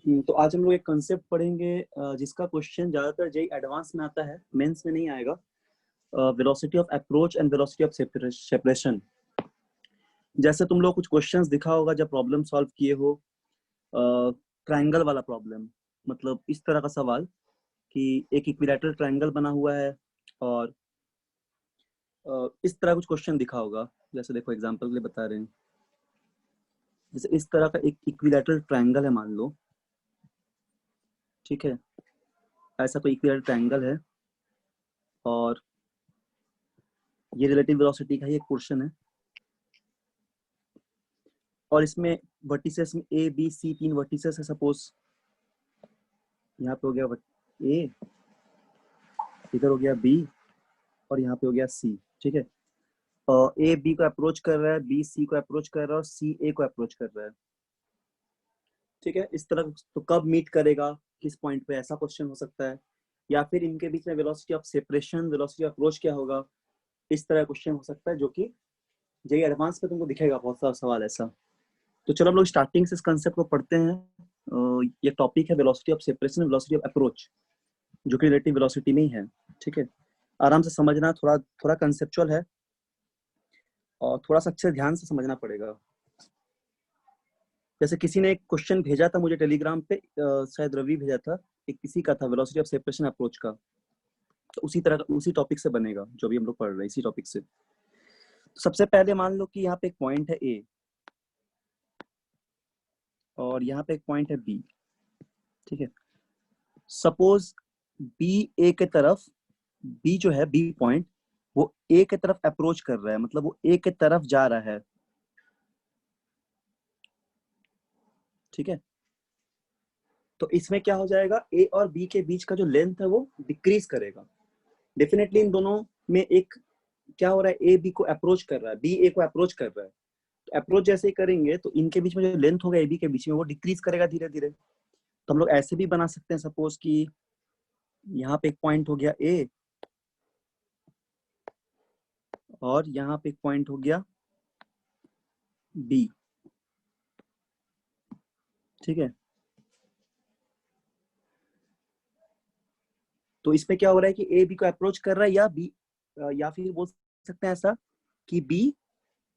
तो आज हम लोग एक कंसेप्ट पढ़ेंगे जिसका क्वेश्चन ज्यादातर जेई एडवांस में आता है, मेंस में नहीं आएगा। Velocity of approach and velocity of separation. जैसे तुम लोग कुछ क्वेश्चंस दिखा होगा जब प्रॉब्लम सॉल्व किए हो, ट्रायंगल वाला प्रॉब्लम, मतलब इस तरह का सवाल कि एक इक्विलैटरल ट्रायंगल बना हुआ है और इस तरह कुछ क्वेश्चन दिखा होगा। जैसे देखो एग्जांपल के लिए बता रहे हैं, जैसे इस तरह का एक इक्विलैटरल ट्रायंगल है मान लो, ठीक है। ऐसा कोई इक्विलैटरल ट्रायंगल है और ये रिलेटिव वेलोसिटी का ही एक पोर्शन है और इसमें वर्टिसेस में ए बी सी 3 वर्टिसेस है। सपोज यहाँ पे हो गया ए, इधर हो गया बी और यहाँ पे हो गया सी, ठीक है। ए बी को अप्रोच कर रहा है, बी सी को अप्रोच कर रहा है और सी ए को अप्रोच कर रहा है, ठीक है। इस तरह तो कब मीट करेगा, किस पॉइंट पे, ऐसा क्वेश्चन हो सकता है। या फिर इनके बीच में velocity of separation, velocity of approach क्या होगा, इस तरह क्वेश्चन हो सकता है, जो कि जेईई एडवांस में तुमको दिखेगा बहुत सारा सवाल ऐसा। तो चलो हम लोग स्टार्टिंग से इस कंसेप्ट को पढ़ते हैं। ये टॉपिक है velocity of separation, velocity of approach, जो कि रिलेटिव वेलोसिटी में ही है, ठीक है। आराम से समझना, थोड़ा थोड़ा कंसेप्चुअल है और थोड़ा सा अच्छे ध्यान से समझना पड़ेगा। जैसे किसी ने एक क्वेश्चन भेजा था मुझे टेलीग्राम पे, शायद रवि भेजा था, एक किसी का था वेलोसिटी ऑफ सेपरेशन अप्रोच का। तो उसी तरह का, उसी टॉपिक से बनेगा जो भी हम लोग पढ़ रहे हैं, इसी टॉपिक से। तो सबसे पहले मान लो कि यहाँ पे एक पॉइंट है ए और यहाँ पे एक पॉइंट है बी, ठीक है। सपोज बी ए के तरफ, बी जो है, बी पॉइंट वो ए के तरफ अप्रोच कर रहा है, मतलब वो ए के तरफ जा रहा है, ठीक है। तो इसमें क्या हो जाएगा, ए और बी के बीच का जो लेंथ है वो डिक्रीज करेगा। डेफिनेटली इन दोनों में एक क्या हो रहा है, ए बी को अप्रोच कर रहा है, बी ए को अप्रोच कर रहा है। तो अप्रोच जैसे ही करेंगे तो इनके बीच में जो लेंथ होगा ए बी के बीच में, वो डिक्रीज करेगा धीरे धीरे। तो हम लोग ऐसे भी बना सकते हैं, सपोज कि यहाँ पे एक पॉइंट हो गया ए और यहाँ पे एक पॉइंट हो गया बी, ठीक है। तो इसमें क्या हो रहा है कि ए बी को अप्रोच कर रहा है, या बी, या फिर बोल सकते हैं ऐसा कि बी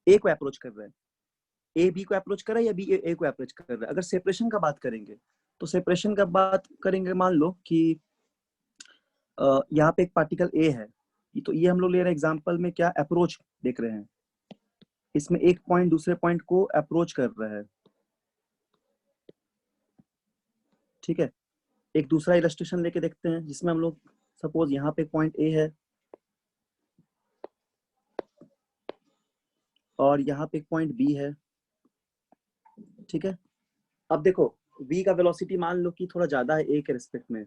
ए को अप्रोच कर रहा है, ए बी को अप्रोच कर रहा है या बी ए को अप्रोच कर रहा है। अगर सेपरेशन का बात करेंगे तो सेपरेशन का बात करेंगे, मान लो कि यहाँ पे एक पार्टिकल ए है, तो ये हम लोग ले रहे हैं एग्जांपल में, क्या अप्रोच देख रहे हैं। इसमें एक पॉइंट दूसरे पॉइंट को अप्रोच कर रहा है, ठीक है। एक दूसरा इलस्ट्रेशन लेके देखते हैं जिसमें हम लोग, सपोज यहाँ पे पॉइंट ए है और यहाँ पे एक पॉइंट बी है, ठीक है। अब देखो v का वेलोसिटी मान लो कि थोड़ा ज्यादा है a के रिस्पेक्ट में,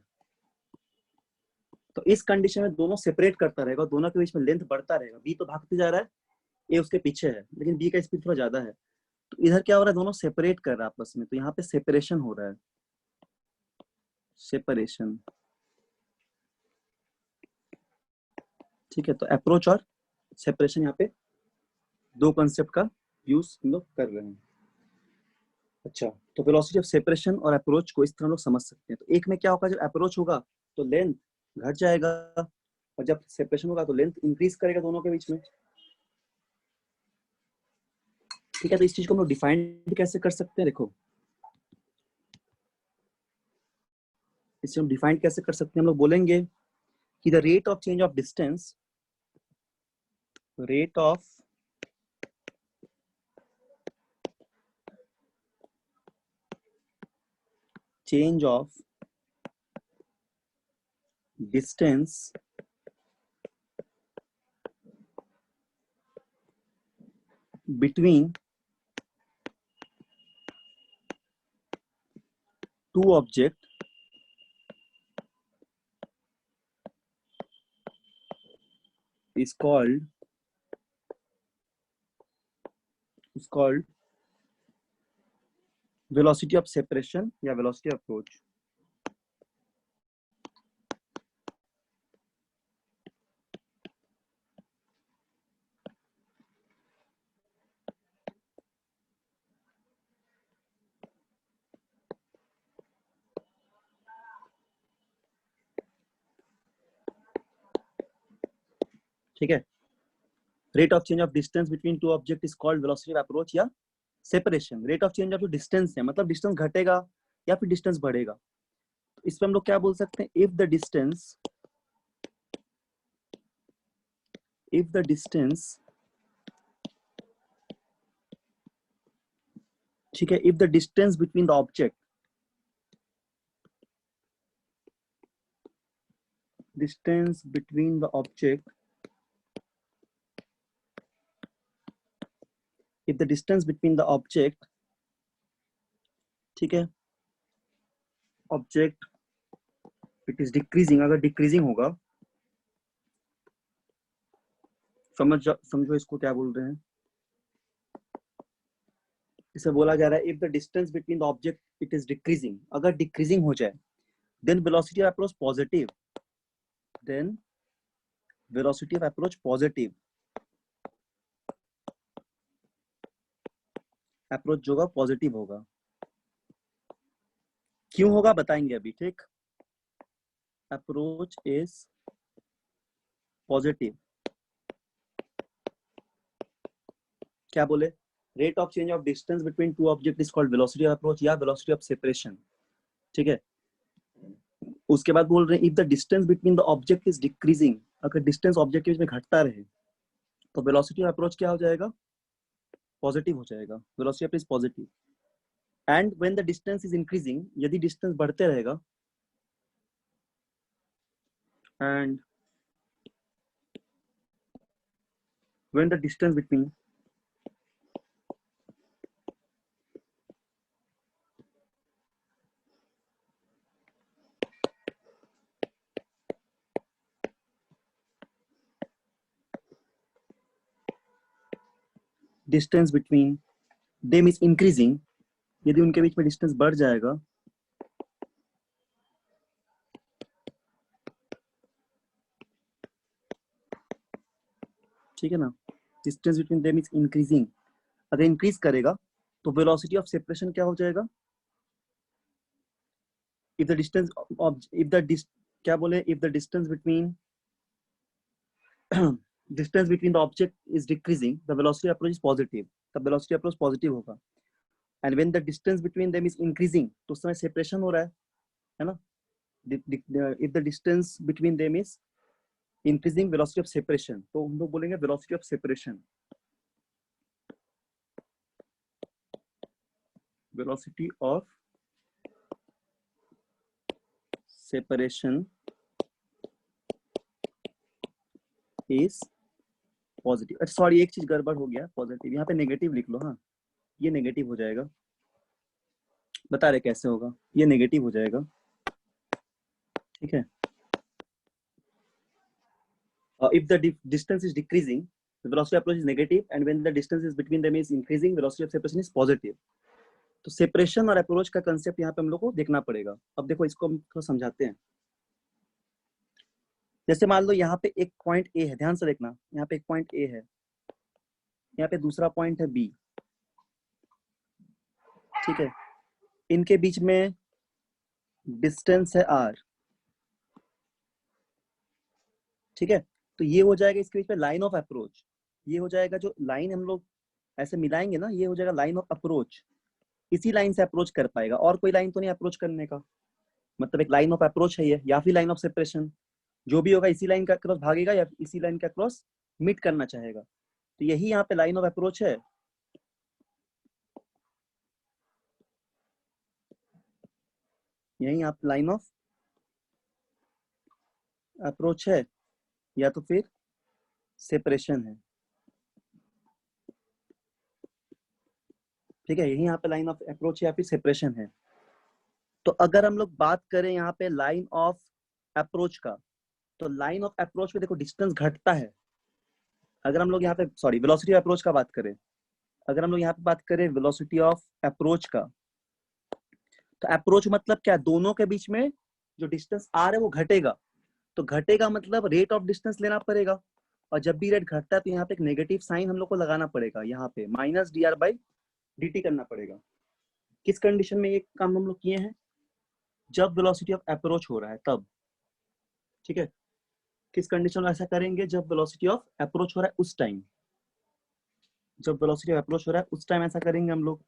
तो इस कंडीशन में दोनों सेपरेट करता रहेगा, दोनों के बीच में लेंथ बढ़ता रहेगा। b तो भागते जा रहा है, a उसके पीछे है, लेकिन b का स्पीड थोड़ा ज्यादा है। तो इधर क्या हो रहा है, दोनों सेपरेट कर रहा है आपस में, तो यहाँ पे सेपरेशन हो रहा है, सेपरेशन, ठीक है। तो अप्रोच और सेपरेशन, यहाँ पे दो कंसेप्ट का यूज हम लोग कर रहे हैं। अच्छा, तो वेलोसिटी ऑफ सेपरेशन और अप्रोच को इस तरह लोग समझ सकते हैं। तो एक में क्या होगा, जब अप्रोच होगा तो लेंथ घट जाएगा और जब सेपरेशन होगा तो लेंथ इंक्रीज करेगा दोनों के बीच में, ठीक है। तो इस चीज को हम लोग डिफाइन कैसे कर सकते हैं, देखो इसे हम डिफाइन कैसे कर सकते हैं। हम लोग बोलेंगे कि the rate of change of distance, rate of change of distance between two objects is called velocity of separation या velocity of approach। ठीक है, rate of change of distance between two object is called velocity of approach या separation. Rate of change of जो distance है, मतलब distance घटेगा या फिर डिस्टेंस बढ़ेगा। तो इस पे हम लोग क्या बोल सकते हैं, इफ द डिस्टेंस ठीक है, if the distance between the object distance between the object if the distance between the object, ठीक है, ऑब्जेक्ट इट इज डिक्रीजिंग, अगर डिक्रीजिंग होगा, समझो इसको क्या बोल रहे हैं, इसे बोला जा रहा है if the distance between the object it is decreasing, अगर डिक्रीजिंग हो जाए, then velocity of approach positive, then velocity of approach positive, approach जो होगा पॉजिटिव होगा। क्यों होगा बताएंगे अभी, ठीक। अप्रोच इज पॉजिटिव, क्या बोले, rate of change of distance between two object is called velocity of approach या वेलोसिटी ऑफ सेपरेशन, ठीक है। उसके बाद बोल रहे हैं if the distance between the object is decreasing, अगर डिस्टेंस ऑब्जेक्ट के बीच में घटता रहे तो वेलोसिटी ऑफ अप्रोच क्या हो जाएगा, पॉजिटिव हो जाएगा, velocity of is positive. And when the distance is increasing, यदि डिस्टेंस बढ़ते रहेगा, and when the distance between distance between them is increasing, यदि उनके बीच में डिस्टेंस बढ़ जाएगा, ठीक है ना, distance between them is increasing, अगर इंक्रीज करेगा तो वेलोसिटी ऑफ सेपरेशन क्या हो जाएगा, if the distance of if the क्या बोले, if the distance between distance between the object is decreasing, the velocity approach is positive, the velocity approach positive होगा। and when the distance between them is increasing, तो उस समय separation हो रहा है ना, if the distance between them is increasing, velocity of separation, तो हम लोग बोलेंगे velocity of separation, velocity of separation is positive. अच्छा सॉरी, एक चीज गड़बड़ हो गया, पॉजिटिव यहाँ पे नेगेटिव लिख लो, हाँ ये नेगेटिव हो जाएगा, बता रहे कैसे होगा, ये नेगेटिव हो जाएगा, ठीक है। If the distance is decreasing, the velocity approach is negative, and when the distance is between them is increasing, velocity of separation is positive। तो सेपरेशन और अप्रोच का कंसेप्ट यहाँ पे हम लोग को देखना पड़ेगा। अब देखो इसको हम थोड़ा समझाते हैं। जैसे मान लो यहाँ पे एक पॉइंट ए है, ध्यान से देखना, यहाँ पे एक पॉइंट ए है, यहाँ पे दूसरा पॉइंट है बी, ठीक है, इनके बीच में डिस्टेंस है आर, ठीक है। तो ये हो जाएगा इसके बीच में लाइन ऑफ अप्रोच, ये हो जाएगा जो लाइन हम लोग ऐसे मिलाएंगे ना, ये हो जाएगा लाइन ऑफ अप्रोच, इसी लाइन से अप्रोच कर पाएगा, और कोई लाइन तो नहीं अप्रोच करने का, मतलब एक लाइन ऑफ अप्रोच है ये, या फिर लाइन ऑफ सेपरेशन, जो भी होगा इसी लाइन का क्रॉस भागेगा या इसी लाइन का क्रॉस मीट करना चाहेगा। तो यही यहाँ पे लाइन ऑफ अप्रोच है, यही यहाँ पे लाइन ऑफ अप्रोच है, या तो फिर सेपरेशन है, ठीक है, यही यहाँ पे लाइन ऑफ अप्रोच या फिर सेपरेशन है। तो अगर हम लोग बात करें यहाँ पे लाइन ऑफ अप्रोच का, तो लाइन ऑफ अप्रोच में देखो डिस्टेंस घटता है, अगर हम लोग यहाँ पे सॉरी वेलोसिटी ऑफ अप्रोच का बात करें, अगर हम लोग यहाँ पे बात करें वेलोसिटी ऑफ अप्रोच का, तो अप्रोच मतलब क्या, दोनों के बीच में जो डिस्टेंस आर है वो घटेगा, तो घटेगा मतलब रेट ऑफ डिस्टेंस लेना पड़ेगा, और जब भी रेट घटता है तो यहाँ पे एक नेगेटिव साइन हम लोग को लगाना पड़ेगा, यहाँ पे minus D R by D T करना पड़ेगा। किस कंडीशन में ये काम हम लोग किए हैं, जब वेलोसिटी ऑफ अप्रोच हो रहा है तब, ठीक है। किस कंडीशन में ऐसा करेंगे? जब वेलोसिटी ऑफ अप्रोच हो रहा है उस टाइम, जब वेलोसिटी ऑफ अप्रोच हो रहा है उस टाइम ऐसा करेंगे हम लोग।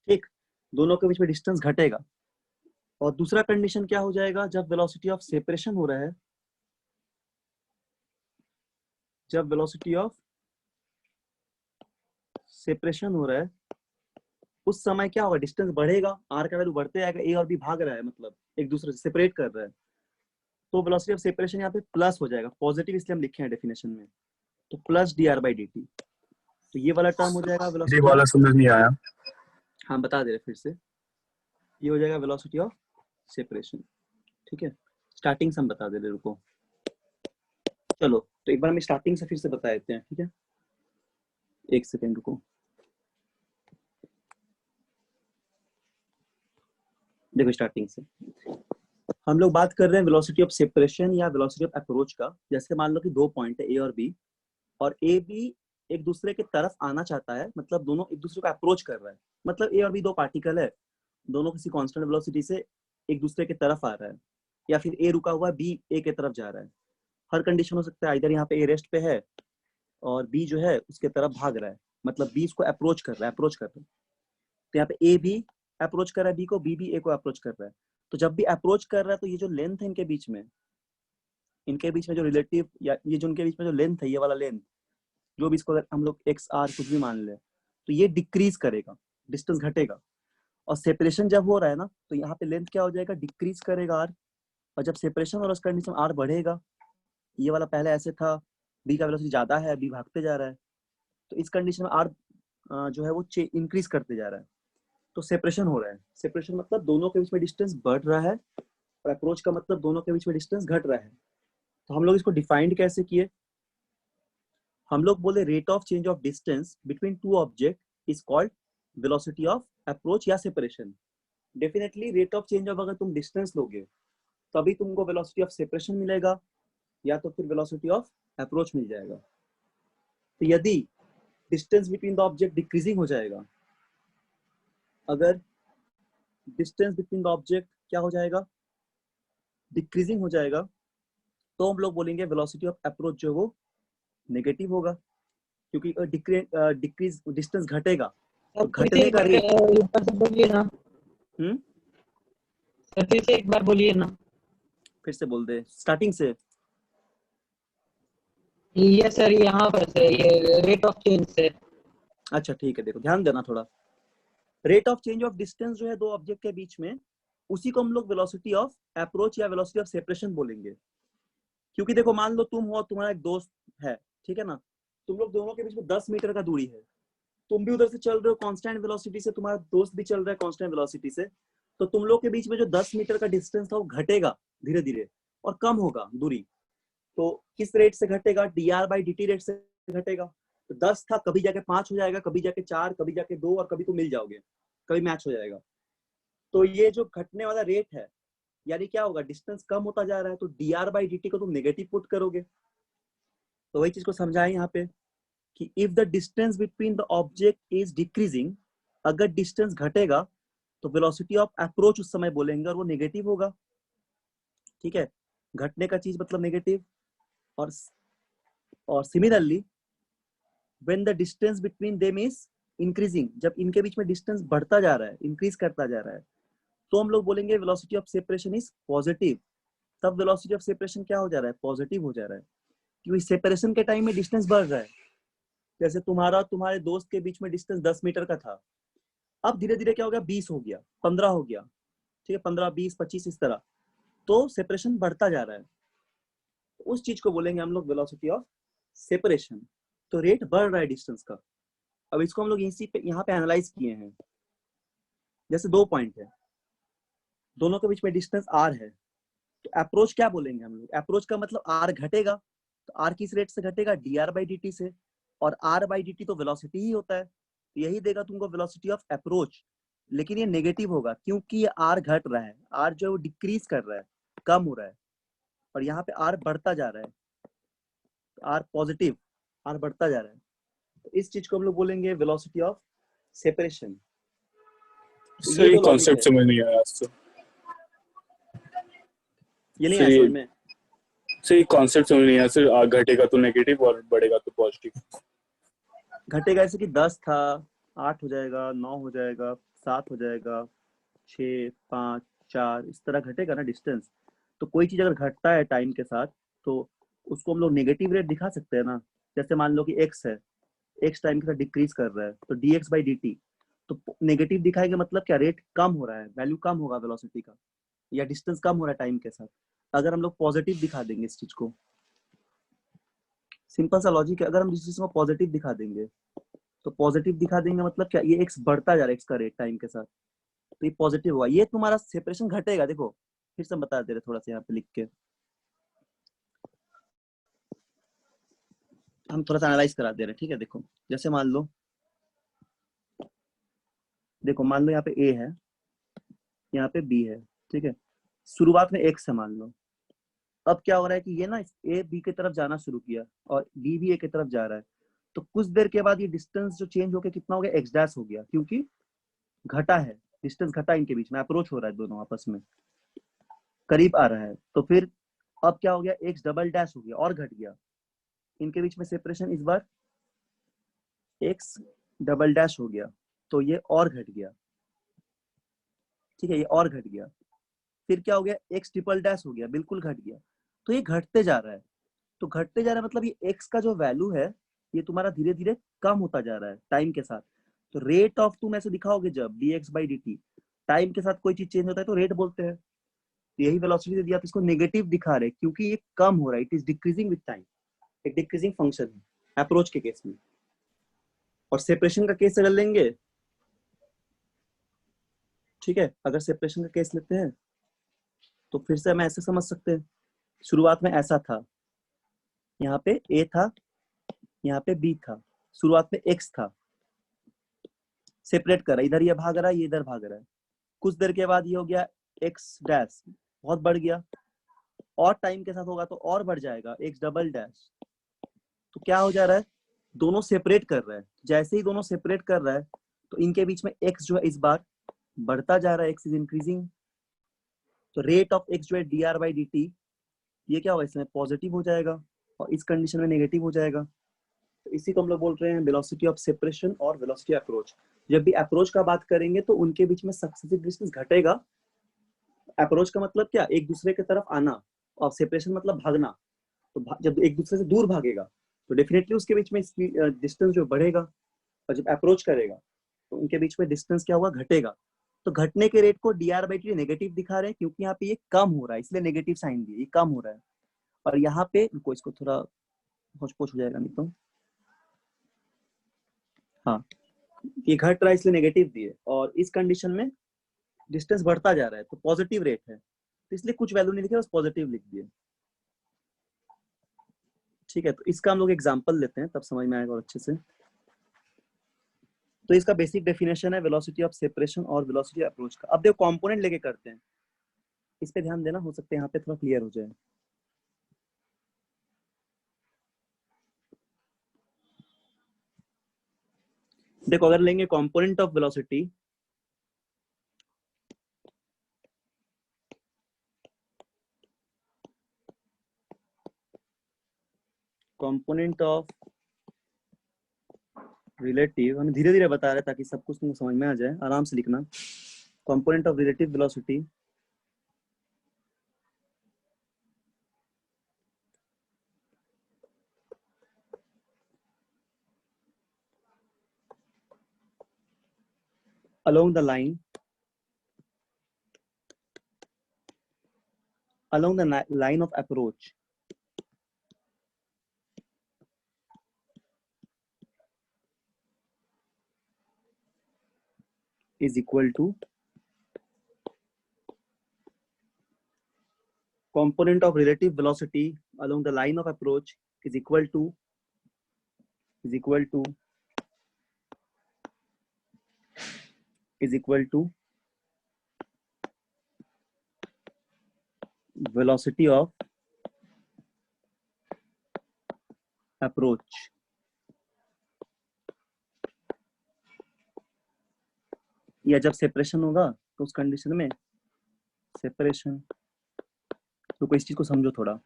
ठीक, दोनों के बीच में डिस्टेंस घटेगा। और दूसरा कंडीशन क्या हो जाएगा? जब वेलोसिटी ऑफ सेपरेशन हो रहा है, जब वेलोसिटी ऑफ सेपरेशन हो रहा है उस समय क्या होगा? डिस्टेंस बढ़ेगा, आर का वैल्यू बढ़ते जाएगा, ए और बी भाग रहा है, मतलब एक दूसरे से सेपरेट कर रहा है, तो वेलोसिटी ऑफ सेपरेशन यहाँ पे प्लस हो जाएगा, पॉजिटिव इसलिए हम लिखे हैं डेफिनेशन में, तो plus D R by D T. तो ये वाला टर्म हो जाएगा ये वेलोसिटी ऑफ, वाला समझ नहीं आया। हाँ बता दे रहे फिर से, ये हो जाएगा वेलोसिटी ऑफ सेपरेशन। ठीक है, स्टार्टिंग से हम बता दे रहे, रुको। चलो तो एक बार हम स्टार्टिंग से फिर से बता देते हैं, ठीक है, एक सेकेंड रुको। देखो स्टार्टिंग से हम लोग बात कर रहे हैं वेलोसिटी ऑफ सेपरेशन या वेलोसिटी ऑफ अप्रोच का। जैसे मान लो कि दो पॉइंट है ए और बी, और ए बी एक दूसरे के तरफ आना चाहता है, मतलब दोनों एक दूसरे को अप्रोच कर रहा है, मतलब ए और बी दो पार्टिकल है, दोनों किसी कांस्टेंट वेलोसिटी से एक दूसरे के तरफ आ रहा है, या फिर ए रुका हुआ बी ए के तरफ जा रहा है। हर कंडीशन हो सकता है, इधर यहाँ पे ए रेस्ट पे है और बी जो है उसके तरफ भाग रहा है, मतलब बी इसको अप्रोच कर रहा है, अप्रोच कर रहा है। तो यहाँ पे ए भी अप्रोच कर रहा है बी को, बी भी ए को अप्रोच कर रहा है। तो जब भी अप्रोच कर रहा है तो ये जो लेंथ है इनके बीच में जो रिलेटिव, या ये जो उनके बीच में जो लेंथ है, ये वाला लेंथ, जो भी इसको अगर हम लोग एक्स आर कुछ भी मान ले, तो ये डिक्रीज करेगा, डिस्टेंस घटेगा। और सेपरेशन जब हो रहा है ना, तो यहाँ पे लेंथ क्या हो जाएगा? डिक्रीज करेगा आर। और जब सेपरेशन और उस कंडीशन आर बढ़ेगा, ये वाला पहले ऐसे था, बी का वेलोसिटी ज्यादा है, बी भागते जा रहा है, तो इस कंडीशन में आर जो है वो इंक्रीज करते जा रहा है, तो सेपरेशन हो रहा है। सेपरेशन मतलब दोनों के बीच में डिस्टेंस बढ़ रहा है, और अप्रोच का मतलब दोनों के बीच में डिस्टेंस घट रहा है। तो हम लोग इसको डिफाइंड कैसे किए? हम लोग बोले rate of change of distance between two object is called velocity of approach या separation. Definitely rate of change of, अगर तुम डिस्टेंस लोगे तभी तुमको वेलोसिटी ऑफ सेपरेशन मिलेगा, या तो फिर वेलोसिटी ऑफ अप्रोच मिल जाएगा। तो यदि distance between the object decreasing हो जाएगा, अगर डिस्टेंस बिटवीन द ऑब्जेक्ट क्या हो जाएगा? डिक्रीजिंग हो जाएगा, तो हम लोग बोलेंगे वेलोसिटी ऑफ अप्रोच जो वो नेगेटिव होगा, क्योंकि डिक्रीज डिस्टेंस घटेगा, तो फिर से घटने एक का बार रेट। एक बार से बोलिए ना हम्म, सर, फिर से एक बार बोलिए ना। फिर से बोल दे स्टार्टिंग से। ये सर यहाँ पर से ये रेट ऑफ चेंज से। अच्छा ठीक है, देखो ध्यान देना थोड़ा। Rate of change of distance जो है दो ऑब्जेक्ट के बीच में, उसी को हम लोग वेलोसिटी ऑफ अप्रोच या वेलोसिटी ऑफ सेपरेशन बोलेंगे। क्योंकि देखो मान लो तुम हो, तुम्हारा एक दोस्त है, ठीक है ना, तुम लोग दोनों के बीच में 10 मीटर का दूरी है, तुम भी उधर से चल रहे हो कांस्टेंट वेलोसिटी से, तुम्हारा दोस्त भी चल रहा है कांस्टेंट वेलोसिटी से, तो तुम लोग के बीच में जो 10 मीटर का डिस्टेंस था वो घटेगा धीरे धीरे और कम होगा दूरी। तो किस रेट से घटेगा? D R by D T rate से घटेगा। तो 10 था, कभी जाके 5 हो जाएगा, कभी जाके 4, कभी जाके 2, और कभी तो मिल जाओगे, कभी मैच हो जाएगा। तो ये जो घटने वाला रेट है, यानी क्या होगा? डिस्टेंस कम होता जा रहा है, तो D R by D T को तुम नेगेटिव पुट करोगे। तो वही चीज को समझाएं यहाँ पे कि if the distance between the object is decreasing, अगर डिस्टेंस घटेगा तो वेलोसिटी ऑफ अप्रोच उस समय बोलेंगे और वो नेगेटिव होगा। ठीक है, घटने का चीज मतलब नेगेटिव। और similarly when the distance between them is increasing, जब इनके बीच में डिस्टेंस बढ़ता जा रहा है, इंक्रीज करता जा रहा है, तो हम लोग बोलेंगे velocity of separation is positive. तब वेलोसिटी ऑफ सेपरेशन क्या हो जा रहा है? पॉजिटिव हो जा रहा है, क्योंकि सेपरेशन के टाइम में डिस्टेंस बढ़ रहा है। जैसे तुम्हारे दोस्त के बीच में डिस्टेंस 10 मीटर का था, अब धीरे धीरे क्या हो गया? 20 हो गया, 15 हो गया, ठीक है, 15, 20, 25 इस तरह, तो सेपरेशन बढ़ता जा रहा है। उस चीज को बोलेंगे हम लोग वेलोसिटी ऑफ सेपरेशन। तो रेट बढ़ रहा है डिस्टेंस का। अब इसको हम लोग यहाँ पे एनालाइज किए हैं। जैसे दो पॉइंट है, दोनों के बीच में डिस्टेंस आर है, तो अप्रोच क्या बोलेंगे हम लोग? अप्रोच का मतलब आर घटेगा, तो आर किस रेट से घटेगा? D R by D T से, और आर बाई डी टी तो वेलोसिटी ही होता है, तो यही देगा तुमको वेलोसिटी ऑफ अप्रोच। लेकिन ये नेगेटिव होगा, क्योंकि ये आर घट रहा है, आर जो है वो डिक्रीज कर रहा है, कम हो रहा है, और यहाँ पे आर बढ़ता जा रहा है, आर पॉजिटिव, आर बढ़ता जा रहा है। तो इस चीज को हम लोग बोलेंगे वेलोसिटी ऑफ सेपरेशन। तो ये सही दो लॉजिक कॉन्सेप्ट है। समझ नहीं आया आज तो। ये नहीं आया सही समझ में? सही कॉन्सेप्ट समझ नहीं आया सर। घटेगा तो नेगेटिव और बढ़ेगा तो पॉजिटिव। घटेगा ऐसे कि 10 था, 8 हो जाएगा, 9 हो जाएगा, 7 हो जाएगा, 6, 5, 4, इस तरह घटेगा ना डिस्टेंस। तो कोई चीज अगर घटता है टाइम के साथ तो उसको हम लोग नेगेटिव रेट दिखा सकते हैं ना। जैसे मान लो कि एक्स है, एक्स टाइम के साथ डिक्रीज कर रहा है तो dx बाई dt, तो नेगेटिव दिखाएंगे मतलब क्या, रेट कम हो रहा है, वैल्यू कम होगा वेलोसिटी का, या डिस्टेंस कम हो रहा है टाइम के साथ। अगर हम लोग पॉजिटिव दिखा देंगे इस चीज को, सिंपल सा लॉजिक है, अगर हम इस चीज को पॉजिटिव दिखा देंगे तो पॉजिटिव दिखा देंगे मतलब क्या, ये एक्स बढ़ता जा रहा है एक्स का रेट टाइम के साथ, तो ये पॉजिटिव हुआ, ये तुम्हारा सेपरेशन घटेगा। देखो फिर से हम बता दे रहे थोड़ा सा यहाँ पे लिख के, हम थोड़ा सा एनालाइज करा दे रहे हैं, ठीक है। देखो जैसे मान लो, देखो मान लो यहाँ पे ए है, यहाँ पे बी है, ठीक है। शुरुआत में एक्स है मान लो। अब क्या हो रहा है कि ये ना ए बी की तरफ जाना शुरू किया और बी भी ए की तरफ जा रहा है, तो कुछ देर के बाद ये डिस्टेंस जो चेंज होकर कितना हो गया, एक्स डैश हो गया, क्योंकि घटा है, डिस्टेंस घटा, इनके बीच में अप्रोच हो रहा है, दोनों आपस में करीब आ रहा है। तो फिर अब क्या हो गया, एक्स डबल डैश हो गया और घट गया, इनके बीच में सेपरेशन इस बार एक्स डबल डैश हो गया, तो ये और घट गया, ठीक है, ये और घट गया। फिर क्या हो गया, एक्स ट्रिपल डैश हो गया, बिल्कुल घट गया। तो ये घटते जा रहा है, तो घटते जा रहा है मतलब ये एक्स का जो वैल्यू है ये तुम्हारा धीरे धीरे कम होता जा रहा है टाइम के साथ। तो रेट ऑफ तुम ऐसे दिखाओगे जब dx बाई dt, टाइम के साथ कोई चीज चेंज होता है तो रेट बोलते हैं। तो यही वेलोसिटी दे दिया, आप इसको नेगेटिव दिखा रहे हैं क्योंकि ये कम हो रहा है, it is decreasing with time, एक डिक्रीजिंग फंक्शन है अप्रोच के केस में। और सेपरेशन का केस अगर लेंगे, ठीक है, अगर सेपरेशन का केस लेते हैं तो फिर से हम ऐसे समझ सकते हैं, शुरुआत में ऐसा था, यहाँ पे ए था, यहाँ पे बी था, शुरुआत में एक्स था, सेपरेट कर रहा है, इधर ये भाग रहा है, ये इधर भाग रहा है। कुछ देर के बाद ये हो गया एक्स डैश, बहुत बढ़ गया, और टाइम के साथ होगा तो और बढ़ जाएगा एक्स डबल डैश। तो क्या हो जा रहा है, दोनों सेपरेट कर रहा है, जैसे ही दोनों सेपरेट कर रहा है तो इनके बीच में एक्स जो है इस बार बढ़ता जा रहा है, एक्स इज इंक्रीजिंग। तो रेट ऑफ एक्स जो है dr बाई dt, ये क्या होगा, इसमें पॉजिटिव हो जाएगा और इस कंडीशन में नेगेटिव हो जाएगा। तो इसी को हम लोग बोल रहे हैं वेलोसिटी ऑफ सेपरेशन और वेलोसिटी अप्रोच। जब भी अप्रोच का बात करेंगे तो उनके बीच में सक्सेसिव डिस्टेंस घटेगा। अप्रोच का मतलब क्या, एक दूसरे की तरफ आना, और सेपरेशन मतलब भागना। तो जब एक दूसरे से दूर भागेगा तो डेफिनेटली उसके बीच में डिस्टेंस जो बढ़ेगा, और जब अप्रोच करेगा तो उनके बीच में डिस्टेंस क्या हुआ, घटेगा। तो घटने के रेट को dr बाई टी नेगेटिव दिखा रहे हैं क्योंकि यहाँ पे ये कम हो रहा है, इसलिए नेगेटिव साइन दिए, ये कम हो रहा है। और यहाँ पे रुको, इसको थोड़ा होच पोच हो जाएगा नहीं तो, हाँ, ये घट रहा है इसलिए नेगेटिव दिए, और इस कंडीशन में डिस्टेंस बढ़ता जा रहा है तो पॉजिटिव रेट है, तो इसलिए कुछ वैल्यू नहीं लिखे, बस पॉजिटिव लिख दिए, ठीक है। तो इसका हम लोग एग्जांपल लेते हैं तब समझ में आएगा और अच्छे से। तो इसका बेसिक डेफिनेशन है वेलोसिटी ऑफ सेपरेशन और वेलोसिटी अप्रोच का। अब देखो कंपोनेंट लेके करते हैं, इस पे ध्यान देना, हो सकता है यहाँ पे थोड़ा क्लियर हो जाए। देखो अगर लेंगे component of velocity, component of relative, हम धीरे धीरे बता रहे हैं ताकि सब कुछ तुमको समझ में आ जाए, आराम से लिखना। Component of relative velocity along the line, along the line of approach is equal to component of relative velocity along the line of approach is equal to is equal to is equal to velocity of approach। या जब separation होगा तो उस condition में separation तो इस चीज को समझो थोड़ा।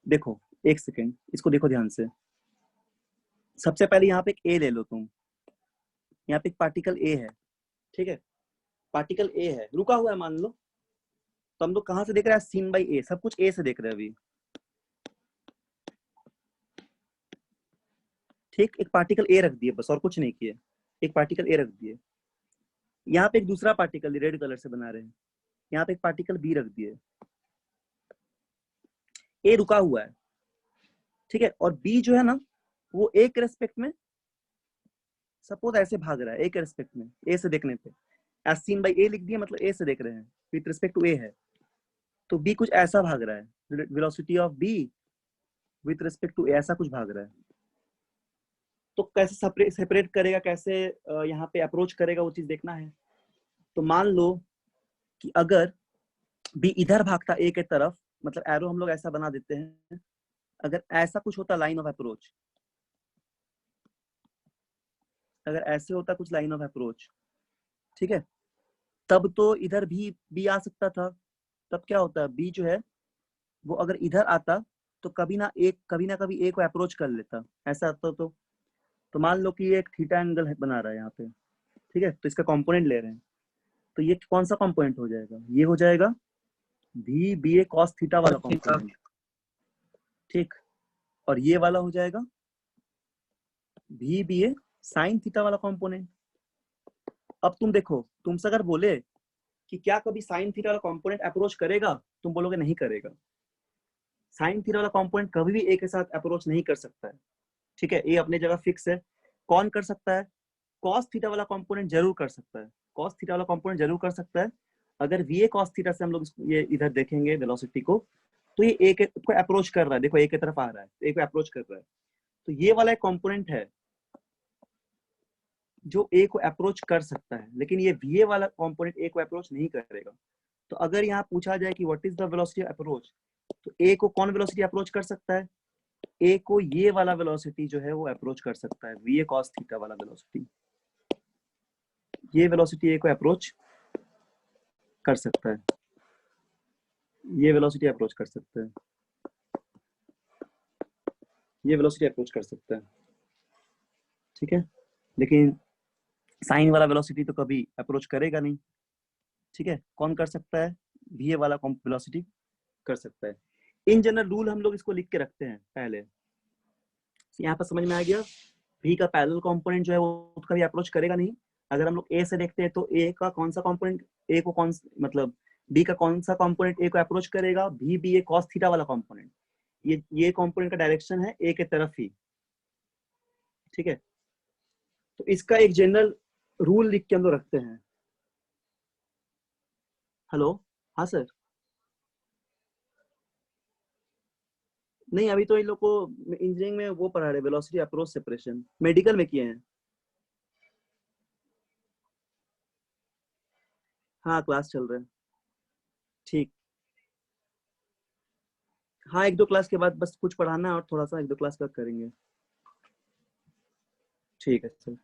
देखो एक सेकेंड, इसको देखो ध्यान से। सबसे पहले यहाँ पे एक ए ले लो तुम, यहाँ पे एक पार्टिकल ए है, ठीक है, पार्टिकल ए है, रुका हुआ है मान लो, तो हम लोग कहाँ से देख रहे हैं, सीन बाई ए, सब कुछ ए से देख रहे हैं अभी, ठीक। एक पार्टिकल ए रख दिए बस, और कुछ नहीं किए, एक पार्टिकल ए रख दिए। यहाँ पे एक दूसरा पार्टिकल रेड कलर से बना रहे हैं, यहाँ पे एक पार्टिकल बी रख दिए, ए रुका हुआ है, ठीक है, और बी जो है ना वो ए के रेस्पेक्ट में सपोज ऐसे भाग रहा है, ए के रेस्पेक्ट में, ए से देखने पे एज सीन बाई ए लिख दिया, मतलब ए से देख रहे हैं, विथ रिस्पेक्ट टू ए है, तो बी कुछ ऐसा भाग रहा है, velocity of B with respect to A ऐसा कुछ भाग रहा है। तो कैसे सेपरेट करेगा, कैसे यहाँ पे अप्रोच करेगा, वो चीज देखना है। तो मान लो कि अगर बी इधर भागता ए के तरफ, मतलब एरो हम लोग ऐसा बना देते हैं, अगर ऐसा कुछ होता लाइन ऑफ अप्रोच, अगर ऐसे होता कुछ लाइन ऑफ अप्रोच, ठीक है, तब तो इधर भी बी आ सकता था। तब क्या होता है, बी जो है वो अगर इधर आता तो कभी ना कभी ए को अप्रोच कर लेता, ऐसा आता तो मान लो कि ये एक थीटा एंगल बना रहा है यहाँ पे, ठीक है, तो इसका कंपोनेंट ले रहे हैं, तो ये कौन सा कंपोनेंट हो जाएगा, ये हो जाएगा भी बी ए कॉस थीटा वाला कंपोनेंट, ठीक, और ये वाला हो जाएगा भी बी ए साइन थीटा वाला कंपोनेंट। अब तुम देखो, तुमसे अगर बोले कि क्या कभी साइन थीटा वाला कंपोनेंट अप्रोच करेगा, तुम बोलोगे नहीं करेगा। साइन थीटा वाला कंपोनेंट कभी भी ए के साथ अप्रोच नहीं कर सकता है, ठीक है, ए अपनी जगह फिक्स है। कौन कर सकता है, कॉस थीटा वाला कंपोनेंट जरूर कर सकता है, कॉस थीटा वाला कंपोनेंट जरूर कर सकता है। अगर वी ए कॉस थीटा से हम लोग ये इधर देखेंगे वेलोसिटी को, तो ये ए को अप्रोच कर रहा है, देखो ए की तरफ आ रहा है, ए को अप्रोच कर रहा है, तो ये वाला एक कंपोनेंट है जो ए को अप्रोच कर सकता है, लेकिन ये वी ए वाला कंपोनेंट ए को अप्रोच नहीं करेगा। तो अगर यहाँ पूछा जाए कि what is the velocity approach, तो ए को कौन वेलोसिटी अप्रोच कर सकता है, ए को ये वाला वेलोसिटी जो है वो अप्रोच कर सकता है, वी ए कॉस थीटा वाला वेलोसिटी, ये वेलोसिटी ए को अप्रोच कर सकता है, ये वेलोसिटी अप्रोच कर सकता है, ये वेलोसिटी अप्रोच कर सकता है, ठीक है, लेकिन साइन वाला वेलोसिटी तो कभी अप्रोच करेगा नहीं, ठीक है। कौन कर सकता है, वी ए वाला वेलोसिटी कर सकता है। इन जनरल रूल हम लोग इसको लिख के रखते हैं पहले, यहाँ पर समझ में आ गया। भी का पैरेलल कंपोनेंट जो है वो कभी अप्रोच करेगा नहीं। अगर हम लोग ए से देखते हैं तो ए का कौन सा कंपोनेंट ए को कौन मतलब बी का कौन सा कंपोनेंट ए को अप्रोच करेगा, भी बी ए कॉस थीटा वाला कंपोनेंट, ये कंपोनेंट का डायरेक्शन है ए के तरफ ही, ठीक है। तो इसका एक जनरल रूल लिख के हम लोग रखते हैं। हेलो, हाँ सर। नहीं, अभी तो इन लोग को इंजीनियरिंग में वो पढ़ा रहे, वेलोसिटी अप्रोच सेपरेशन, मेडिकल में किए हैं। हाँ क्लास चल रहा है, ठीक। हाँ एक दो क्लास के बाद बस कुछ पढ़ाना है और थोड़ा सा एक दो क्लास का करेंगे, ठीक है सर।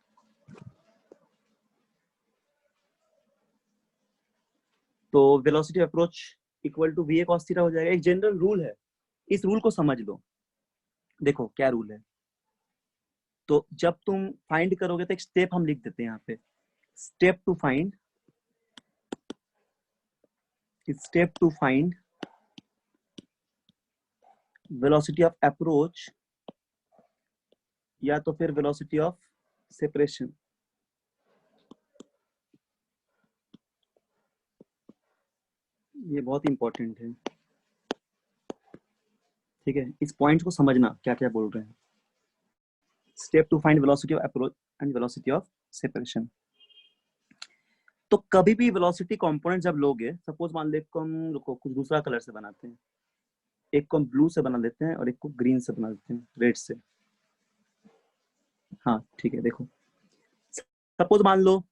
तो velocity approach equal to V A cos theta हो जाएगा, एक जनरल रूल है, इस रूल को समझ लो। देखो क्या रूल है, तो जब तुम फाइंड करोगे तो एक स्टेप हम लिख देते हैं यहाँ पे, step to find velocity of approach या तो फिर वेलोसिटी ऑफ सेपरेशन। ये बहुत इंपॉर्टेंट है, ठीक है, इस पॉइंट को समझना क्या क्या बोल रहे हैं। Step to find velocity of approach and velocity of separation. तो कभी भी वेलोसिटी कंपोनेंट जब लोगे, सपोज मान लो कुछ दूसरा कलर से बनाते हैं, एक को हम ब्लू से बना देते हैं और एक को ग्रीन से बना देते हैं, रेड से। हाँ ठीक है, देखो सपोज मान लो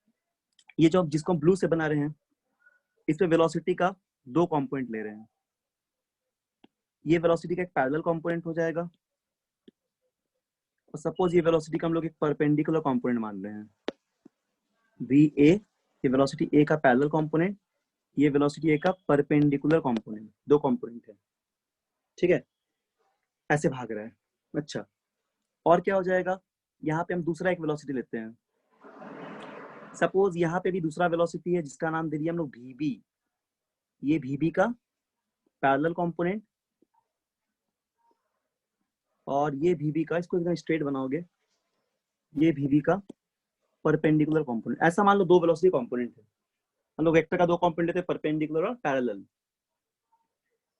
ये जो जिसको हम ब्लू से बना रहे हैं, इसमें वेलोसिटी का दो कंपोनेंट ले रहे हैं, ये वेलोसिटी का एक पैरेलल कंपोनेंट हो जाएगा, और सपोज ये वेलोसिटी का हम लोग एक परपेंडिकुलर कंपोनेंट मान रहे हैं, वी ए, ये वेलोसिटी ए का पैरेलल कंपोनेंट, ये वेलोसिटी ए का परपेंडिकुलर कंपोनेंट, दो कंपोनेंट है, ठीक है, ऐसे भाग रहा है। अच्छा, और क्या हो जाएगा, यहाँ पे हम दूसरा एक वेलोसिटी लेते हैं। सपोज यहाँ पे भी दूसरा वेलोसिटी है जिसका नाम दे दिया हम लोग vb। ये vb का पैरेलल कंपोनेंट और ये vb का, इसको एकदम स्ट्रेट बनाओगे, ये vb का परपेंडिकुलर कंपोनेंट। ऐसा मान लो दो वेलोसिटी कंपोनेंट है, हम लोग वेक्टर का दो कंपोनेंट लेते हैं, परपेंडिकुलर और पैरेलल,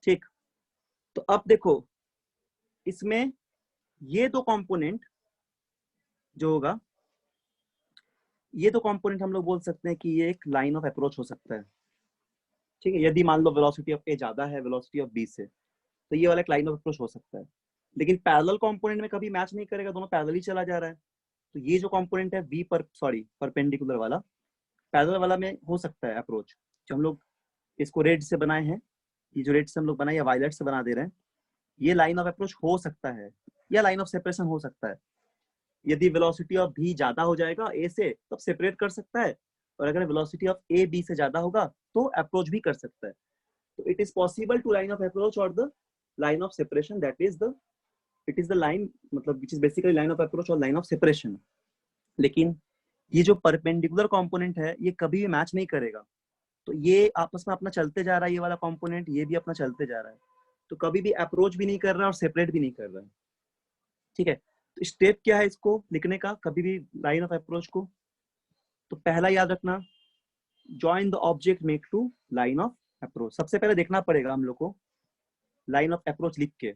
ठीक। तो अब देखो इसमें ये दो कंपोनेंट जो होगा, ये दो कंपोनेंट हम लोग बोल सकते हैं कि ये एक लाइन ऑफ अप्रोच हो सकता है, ठीक है। यदि मान लो वेलोसिटी ऑफ ए ज्यादा है वेलोसिटी ऑफ बी से, तो ये वाला एक लाइन ऑफ अप्रोच हो सकता है। लेकिन पैरेलल कंपोनेंट में कभी मैच नहीं करेगा, दोनों पैरेलल ही चला जा रहा है। तो ये जो कंपोनेंट है वी पर परपेंडिकुलर वाला, पैरेलल वाला में हो सकता है अप्रोच। जो हम लोग इसको रेड से बनाए हैं, ये जो रेड से हम लोग बनाए या वायलेट से बना दे रहे हैं, ये लाइन ऑफ अप्रोच हो सकता है या लाइन ऑफ सेपरेशन हो सकता है। यदि वेलोसिटी ऑफ भी ज्यादा हो जाएगा ए से, तब सेपरेट कर सकता है, और अगर वेलोसिटी ऑफ ए बी से ज्यादा होगा तो अप्रोच भी कर सकता है। तो it is possible to line of approach और the line of separation, that is the, it is the line, मतलब which is basically line of approach और लाइन ऑफ सेपरेशन। लेकिन ये जो परपेंडिकुलर कंपोनेंट है ये कभी भी मैच नहीं करेगा। तो ये आपस में अपना चलते जा रहा है, ये वाला कंपोनेंट, ये भी अपना चलते जा रहा है, तो कभी भी अप्रोच भी नहीं कर रहा है और सेपरेट भी नहीं कर रहा है, ठीक है। तो स्टेप क्या है इसको लिखने का, कभी भी लाइन ऑफ अप्रोच को? तो पहला याद रखना, join the object make to line of approach. सबसे पहले देखना पड़ेगा हम लोग को लाइन ऑफ अप्रोच लिख के,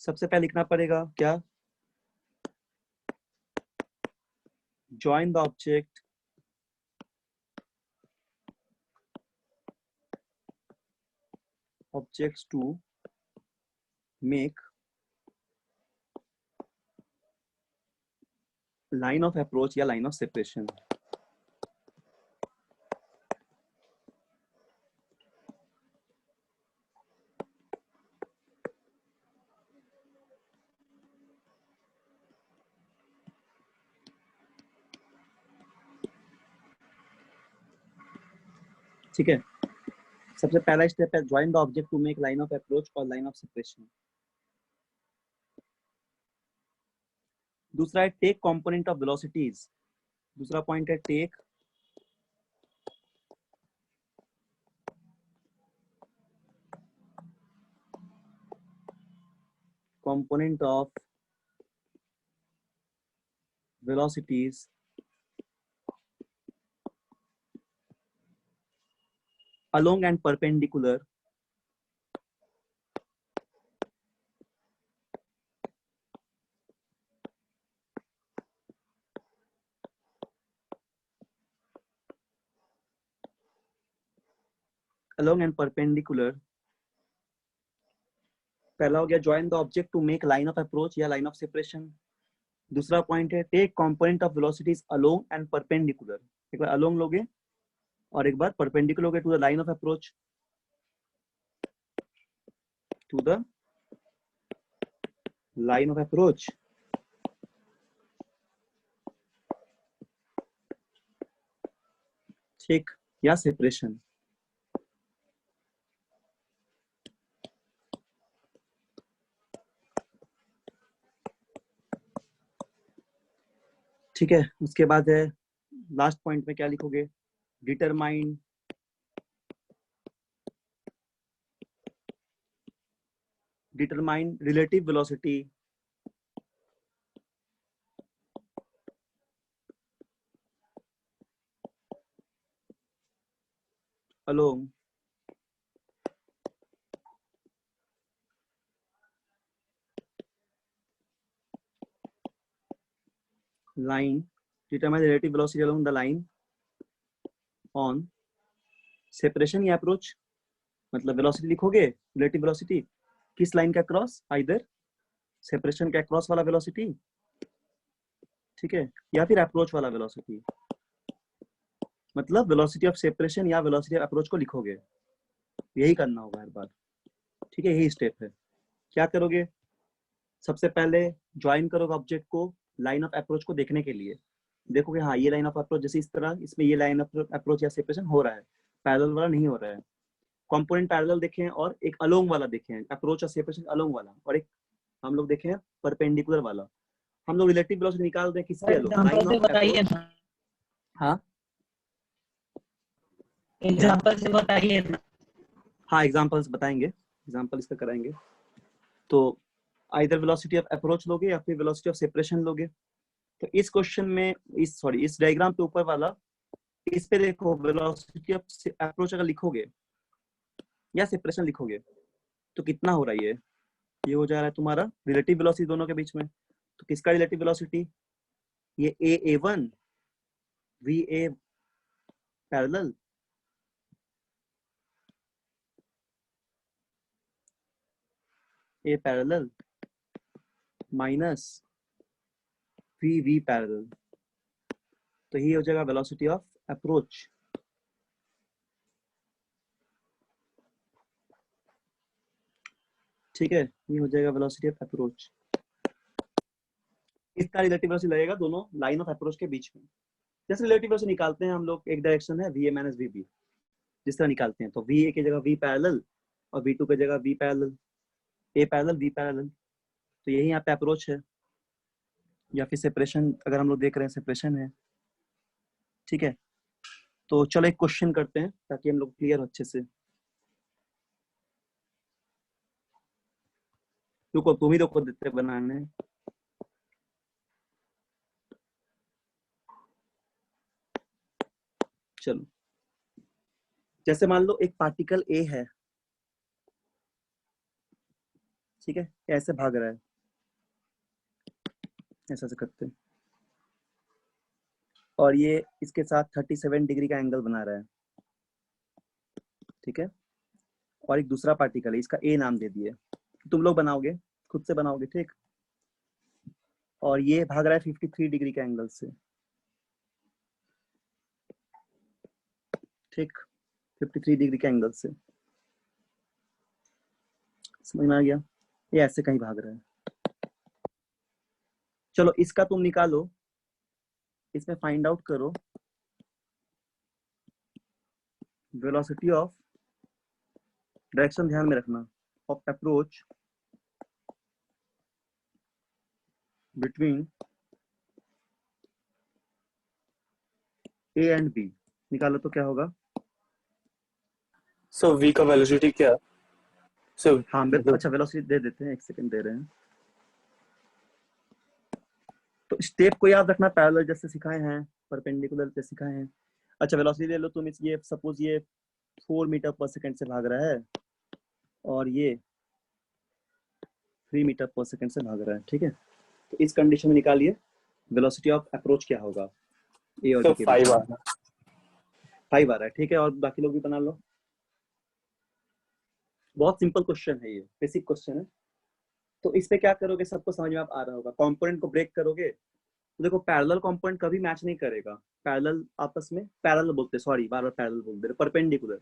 सबसे पहले लिखना पड़ेगा क्या, join the object objects to make line of approach या line of separation। ठीक है, सबसे पहला स्टेप है join the object to make line of approach और लाइन ऑफ सेपरेशन। दूसरा है टेक कंपोनेंट ऑफ वेलोसिटीज। दूसरा पॉइंट है take component of velocities along and perpendicular along and perpendicular। पहला हो गया join the object to make line of approach या line of separation. दूसरा पॉइंट है take component of velocities along and perpendicular. एक बार अलोंग लोगे और एक बार परपेंडिकुलर लोगे to the line of approach, to the line of approach. ठीक, या सेपरेशन। ठीक है, उसके बाद है लास्ट पॉइंट में क्या लिखोगे, determine relative velocity along line, determine the relative velocity along the line on separation या approach। मतलब वेलोसिटी लिखोगे, रिलेटिव वेलोसिटी किस लाइन का क्रॉस, आइदर सेपरेशन का क्रॉस वाला वेलोसिटी, ठीक है, या फिर अप्रोच वाला वेलोसिटी। मतलब वेलोसिटी ऑफ सेपरेशन या वेलोसिटी ऑफ अप्रोच को लिखोगे, यही करना होगा हर बार, ठीक है। यही स्टेप है। क्या करोगे, सबसे पहले ज्वाइन करोगे ऑब्जेक्ट को लाइन ऑफ अप्रोच को देखने के लिए, देखोगे हाँ ये लाइन ऑफ अप्रोच जैसे इस तरह, इसमें ये लाइन ऑफ अप्रोच या सेपरेशन हो रहा है, पैरेलल वाला नहीं हो रहा है। कंपोनेंट पैरेलल देखे हैं और एक अलोंग वाला देखे हैं, अप्रोच और सेपरेशन अलोंग वाला, और एक हम लोग देखे हैं परपेंडिकुलर वाला। हम लोग रिलेटिव वेलोसिटी निकाल दें किसके अलोंग, एग्जांपल लाइन से ऑफ बताइए अप्रोच। ना, हाँ क्या, एग्जांपल से बताइए ना। हाँ एग्जांपल्स बताएंगे, एग्जांपल इसका कराएंगे। तो आइदर वेलोसिटी ऑफ अप्रोच लोगे या फिर वेलोसिटी ऑफ सेपरेशन लोगे। तो इस क्वेश्चन में इस डायग्राम पे ऊपर वाला, इस पे देखो वेलोसिटी ऑफ अप्रोच अगर लिखोगे या सेपरेशन लिखोगे तो कितना हो रहा है ये हो जा रहा है तुम्हारा रिलेटिव वेलोसिटी दोनों के बीच में। तो किसका रिलेटिव वेलोसिटी, ये a1 va parallel a parallel minus v parallel, तो ये हो जाएगा वेलोसिटी ऑफ अप्रोच। ठीक है, ये हो जाएगा वेलोसिटी ऑफ अप्रोच। इसका रिलेटिव वेलोसिटी लगेगा दोनों लाइन ऑफ अप्रोच के बीच में। जैसे रिलेटिव वेलोसिटी निकालते हैं हम लोग, एक डायरेक्शन है va माइनस vb, जिस तरह निकालते हैं तो va की जगह v पैरेलल और v2 की जगह v parallel, a parallel v parallel, तो यही यहाँ पे अप्रोच है। या फिर सेपरेशन अगर हम लोग देख रहे हैं सेपरेशन है। ठीक है, तो चलो एक क्वेश्चन करते हैं ताकि हम लोग क्लियर हो अच्छे से। रुको तुम ही रुको देते बनाने। चलो जैसे मान लो एक पार्टिकल ए है, ठीक है, ऐसे भाग रहा है, ऐसा से करते हैं, और ये इसके साथ 37 डिग्री का एंगल बना रहा है। ठीक है, और एक दूसरा पार्टिकल है, इसका ए नाम दे दिए, तुम लोग बनाओगे, खुद से बनाओगे, ठीक। और ये भाग रहा है 53 डिग्री के एंगल से, ठीक, 53 डिग्री के एंगल से, समझ में आ गया। ये ऐसे कहीं भाग रहा है। चलो इसका तुम निकालो, इसमें फाइंड आउट करो वेलोसिटी ऑफ, डायरेक्शन ध्यान में रखना, of approach between A and B. निकालो तो क्या होगा। सो v का वेलोसिटी क्या, सो हाँ मतलब अच्छा वेलोसिटी दे देते हैं, एक सेकंड दे रहे हैं। तो स्टेप को याद रखना, पैरेलल जैसे सिखाए हैं, परपेंडिकुलर जैसे सिखाए हैं। अच्छा वेलोसिटी ले लो तुम, इस ये सपोज ये 4 मीटर पर सेकंड से भाग रहा है और ये 3 मीटर पर सेकंड से भाग रहा है। ठीक है, तो इस कंडीशन में निकालिए वेलोसिटी ऑफ अप्रोच क्या होगा ए और सो बी के बीच 5 में। आ रहा 5 आ रहा है, ठीक है, और बाकी लोग भी बना लो। बहुत सिंपल क्वेश्चन है, ये बेसिक क्वेश्चन है। तो इस पे क्या करोगे, सबको समझ में आप आ रहा होगा। कंपोनेंट को ब्रेक करोगे तो देखो पैरेलल कंपोनेंट कभी मैच नहीं करेगा, पैरेलल आपस में, पैरेलल बोलते सॉरी बार बार पैरेलल बोल दे रहे, परपेंडिकुलर,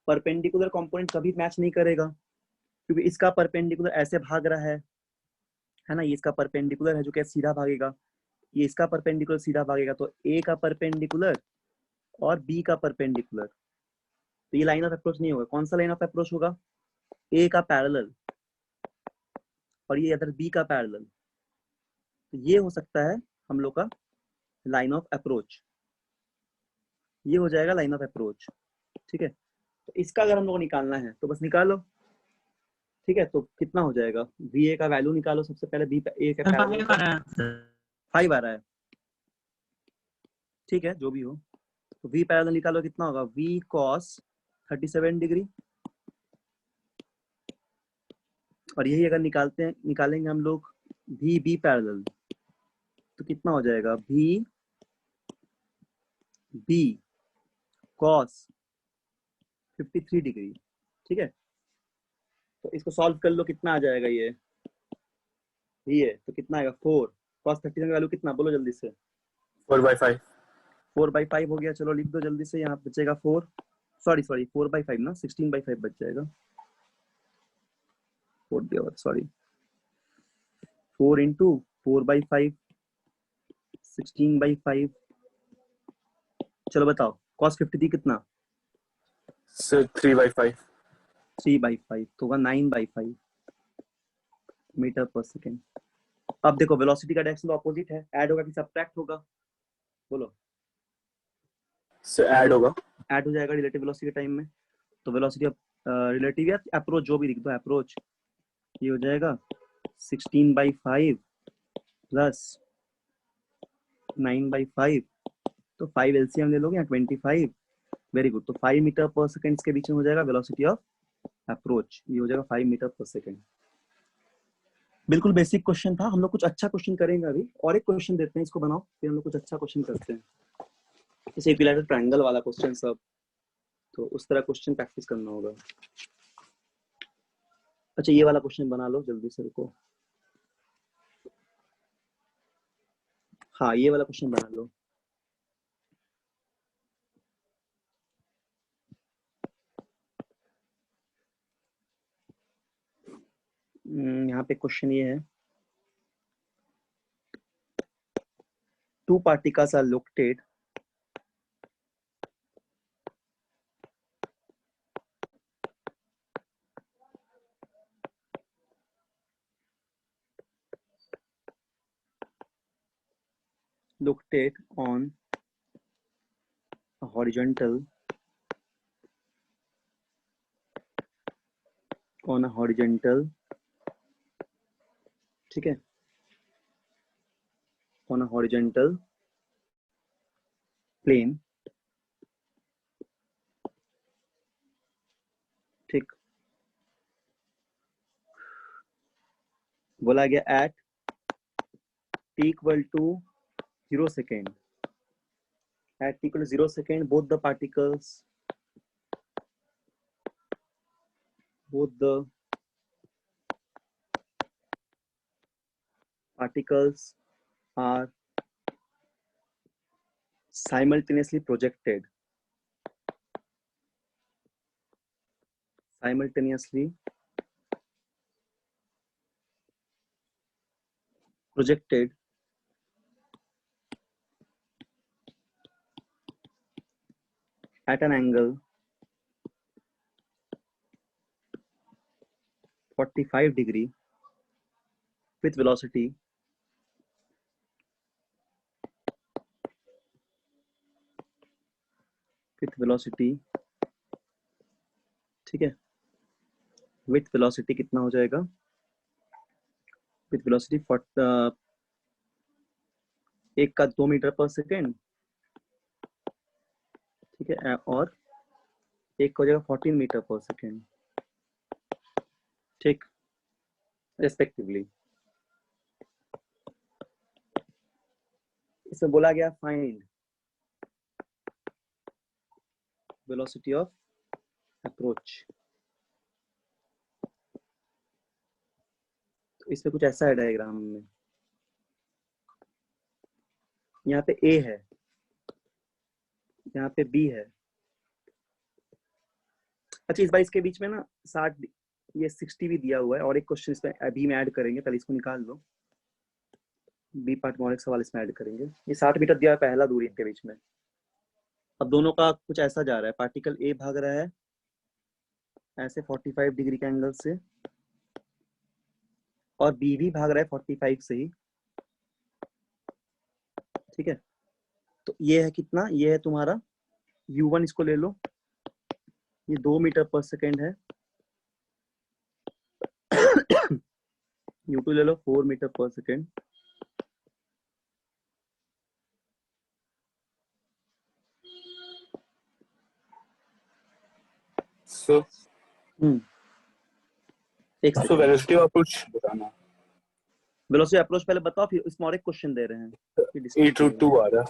परपेंडिकुलर कंपोनेंट कभी मैच नहीं करेगा, क्योंकि इसका परपेंडिकुलर ऐसे भाग रहा है ना, ये इसका परपेंडिकुलर है जो कि सीधा भागेगा, ये इसका परपेंडिकुलर सीधा भागेगा, तो ए का परपेंडिकुलर और बी का परपेंडिकुलर, तो ये लाइन ऑफ अप्रोच नहीं होगा। कौन सा लाइन ऑफ अप्रोच होगा, ए का पैरेलल और ये अदर बी का पैरेलल, तो ये हो सकता है हम लोग का लाइन ऑफ अप्रोच, ये हो जाएगा लाइन ऑफ अप्रोच। ठीक है, तो इसका अगर हम लोग को निकालना है तो बस निकालो। ठीक है, तो कितना हो जाएगा, वी ए का वैल्यू निकालो सबसे पहले, बी ए का पैरेलल का 5 आ रहा है, ठीक है जो भी हो। तो वी पैरेलल निकालो, कितना होगा, वी कॉस 37 डिग्री, और यही अगर निकालेंगे हम लोग वी बी पैरेलल, तो कितना हो जाएगा, वी बी कॉस 53 डिग्री। ठीक है, तो इसको सॉल्व कर लो, कितना आ जाएगा ये तो कितना आएगा 4 कॉस 37 का वैल्यू कितना, बोलो जल्दी से। 4/5 4/5 हो गया, चलो लिख दो जल्दी से, यहाँ बचेगा 4, सॉरी 4/5 ना, 16/5 बच जाएगा, 4 सॉरी 4 इंटू 4/5 16/5। चलो बताओ cos 53 कितना? सर 3/5। 3/5 तो होगा 9/5 मीटर पर सेकेंड। अब देखो वेलोसिटी का डायरेक्शन ऑपोजिट है, ऐड होगा कि सब्ट्रैक्ट होगा? बोलो। सर ऐड होगा। ऐड हो जाएगा रिलेटिव वेलोसिटी के टाइम में। तो वेलोसिटी ऑफ रिलेटिव या अप्रोच जो भी लिख दो, अप्रोच ये हो जाएगा 16/5 प्लस 9/5। तो 5 एलसीएम ले लोगे या 25। Very good. तो 5 मीटर पर सेकेंड के बीच में हो जाएगा वेलोसिटी ऑफ अप्रोच, ये हो जाएगा 5 मीटर पर सेकेंड। बिल्कुल बेसिक क्वेश्चन था। हम लोग कुछ अच्छा क्वेश्चन करेंगे अभी, और एक क्वेश्चन देते हैं, इसको बनाओ, फिर हम लोग कुछ अच्छा क्वेश्चन करते हैं। जैसे इक्विलैटरल ट्रायंगल वाला क्वेश्चन सब, तो उस तरह क्वेश्चन प्रैक्टिस करना होगा। अच्छा ये वाला क्वेश्चन बना लो जल्दी से, रुको। हाँ ये वाला क्वेश्चन बना लो। यहाँ पे क्वेश्चन ये है, two particles are located on a horizontal ठीक है, on a horizontal plane, ठीक। बोला गया at t equal to 0 second, at t equal to 0 second both the particles are simultaneously projected at an angle 45 degree with velocity ठीक है, with velocity कितना हो जाएगा? with velocity एक का 2 मीटर पर सेकेंड, ठीक है, और एक का हो जाएगा 14 मीटर पर सेकेंड, ठीक, रेस्पेक्टिवली। इसमें बोला गया फाइंड वेलोसिटी ऑफ अप्रोच। तो इसमें कुछ ऐसा है डायग्राम में, यहाँ पे A है, यहाँ पे B है। अच्छा इस बार इसके बीच में ना 60, ये 60 भी दिया हुआ है, और एक क्वेश्चन इसमें अभी में ऐड करेंगे, पहले इसको निकाल लो। बी पार्ट में और एक सवाल इसमें ऐड करेंगे। ये 60 मीटर दिया है पहला दूरी इनके बीच में। अब दोनों का कुछ ऐसा जा रहा है, पार्टिकल ए भाग रहा है ऐसे 45 डिग्री के एंगल से, और बी भी भाग रहा है 45 से ही, ठीक है। तो ये है कितना, ये है तुम्हारा u1, इसको ले लो, ये 2 मीटर पर सेकेंड है। u2 ले लो 4 मीटर पर सेकेंड। सो एक सो वेलोसिटी ऑफ अप्रोच बताना। वेलोसिटी अप्रोच पहले बताओ, फिर इसमें और एक क्वेश्चन दे रहे हैं, फिर डिस्कस 8√2 आ रहा है।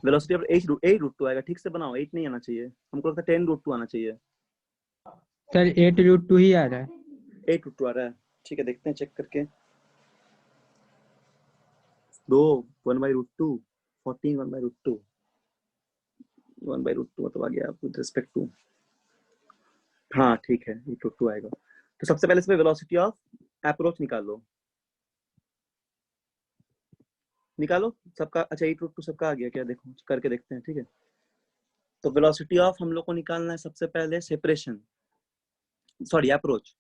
वेलोसिटी ऑफ 8√2 आएगा, ठीक से बनाओ, 8 नहीं आना चाहिए, हमको लगता है 10√2 आना चाहिए। सर 8√2 ही आ रहा है। 8√2 आ रहा है, ठीक है, देखते हैं चेक करके। 2 1/√2 14 1/√2 1/√2 मतलब आ गया विद रिस्पेक्ट टू, हाँ ठीक है 8√2 आएगा। तो सबसे पहले इसमें वेलोसिटी ऑफ अप्रोच निकाल लो। निकालो सबका। अच्छा 8√2 सबका आ गया क्या, देखो करके देखते हैं, ठीक है। तो वेलोसिटी ऑफ हम लोग को निकालना है सबसे पहले सेपरेशन, सॉरी अप्रोच।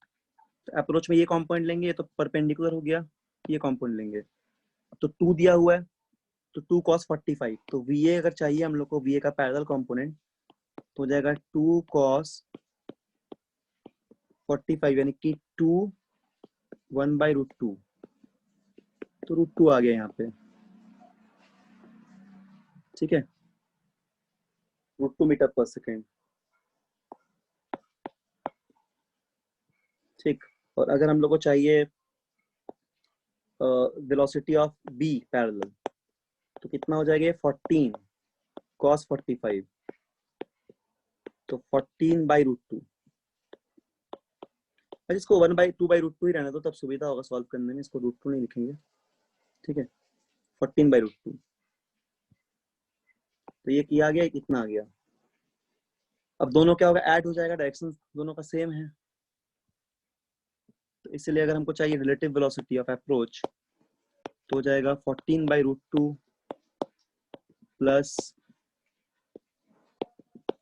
तो अप्रोच में ये कंपोनेंट लेंगे, ये तो परपेंडिकुलर हो गया, ये कंपोनेंट लेंगे। तो 2 दिया हुआ है, तो 2 cos 45, तो VA अगर चाहिए हम लोग को, VA का पैरेलल कंपोनेंट तो हो जाएगा 2 cos 45 यानी कि 2 1/√2, तो √2 आ गया यहाँ पे, ठीक है, √2 मीटर पर सेकेंड, ठीक। और अगर हम लोग को चाहिए वेलोसिटी ऑफ B पैरेलल, तो कितना हो जाएगा 14 cos 45, तो 14/√2। अच्छा इसको 1/2/√2 ही रहने दो, तब सुविधा होगा सॉल्व करने में, इसको √2 नहीं लिखेंगे, ठीक है। 14/√2, तो ये किया गया, कितना आ गया। अब दोनों क्या होगा, ऐड हो जाएगा, डायरेक्शन दोनों का सेम है, तो इसलिए अगर हमको चाहिए रिलेटिव वेलोसिटी ऑफ अप्रोच तो हो जाएगा 14/√2 प्लस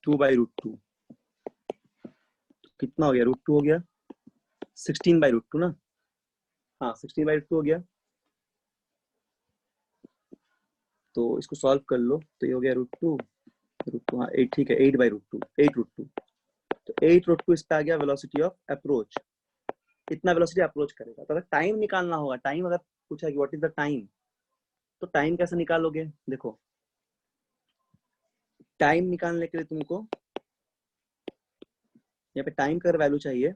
2/√2, कितना हो गया, √2 हो गया, 16/√2 ना, हाँ 16/√2 हो गया। तो इसको सॉल्व कर लो, तो ये हो गया √2 हाँ 8, ठीक है 8/√2, 8√2, तो 8√2 इस पे आ गया वेलोसिटी ऑफ अप्रोच। कितना वेलोसिटी अप्रोच करेगा। तो अगर टाइम निकालना होगा, टाइम अगर पूछा कि व्हाट इज द टाइम, तो टाइम कैसे निकालोगे, देखो टाइम निकालने के लिए तुमको यहाँ पे टाइम का वैल्यू चाहिए,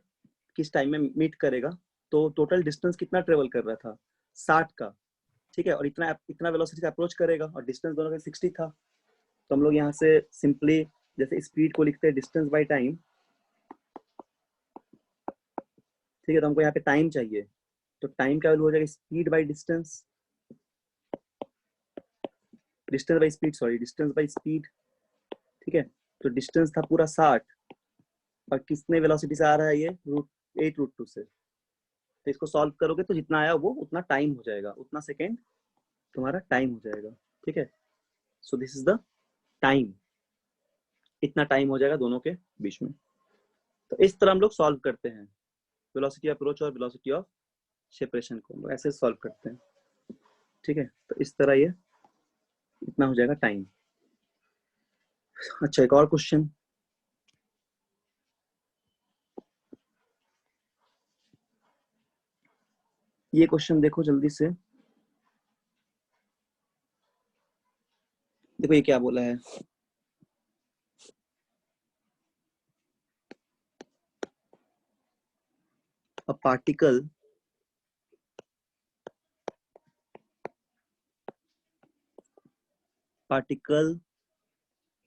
किस टाइम में मीट करेगा, तो टोटल डिस्टेंस कितना ट्रेवल कर रहा था 60 का, ठीक है, और इतना इतना वेलोसिटी से अप्रोच करेगा, और डिस्टेंस दोनों का 60 था। तो हम लोग यहाँ से सिंपली जैसे स्पीड को लिखते हैं डिस्टेंस बाय टाइम, ठीक है, तो हमको यहाँ पे टाइम चाहिए, तो टाइम का वैल्यू हो जाएगा speed by distance, distance by speed, sorry distance by speed, ठीक है। तो डिस्टेंस था पूरा 60, और किसने वेलोसिटी से आ रहा है ये √8√2 से, तो इसको सॉल्व करोगे तो जितना आया वो उतना टाइम हो जाएगा, उतना सेकेंड तुम्हारा टाइम हो जाएगा, ठीक है। So this is the time, इतना टाइम हो जाएगा दोनों के बीच में। तो इस तरह हम लोग सॉल्व करते हैं वेलोसिटी अप्रोच और वेलोसिटी ऑफ सेपरेशन को, हम लोग ऐसे सॉल्व करते हैं, ठीक है। तो इस तरह ये इतना हो जाएगा टाइम। अच्छा एक और क्वेश्चन, ये क्वेश्चन देखो जल्दी से, देखो ये क्या बोला है, a particle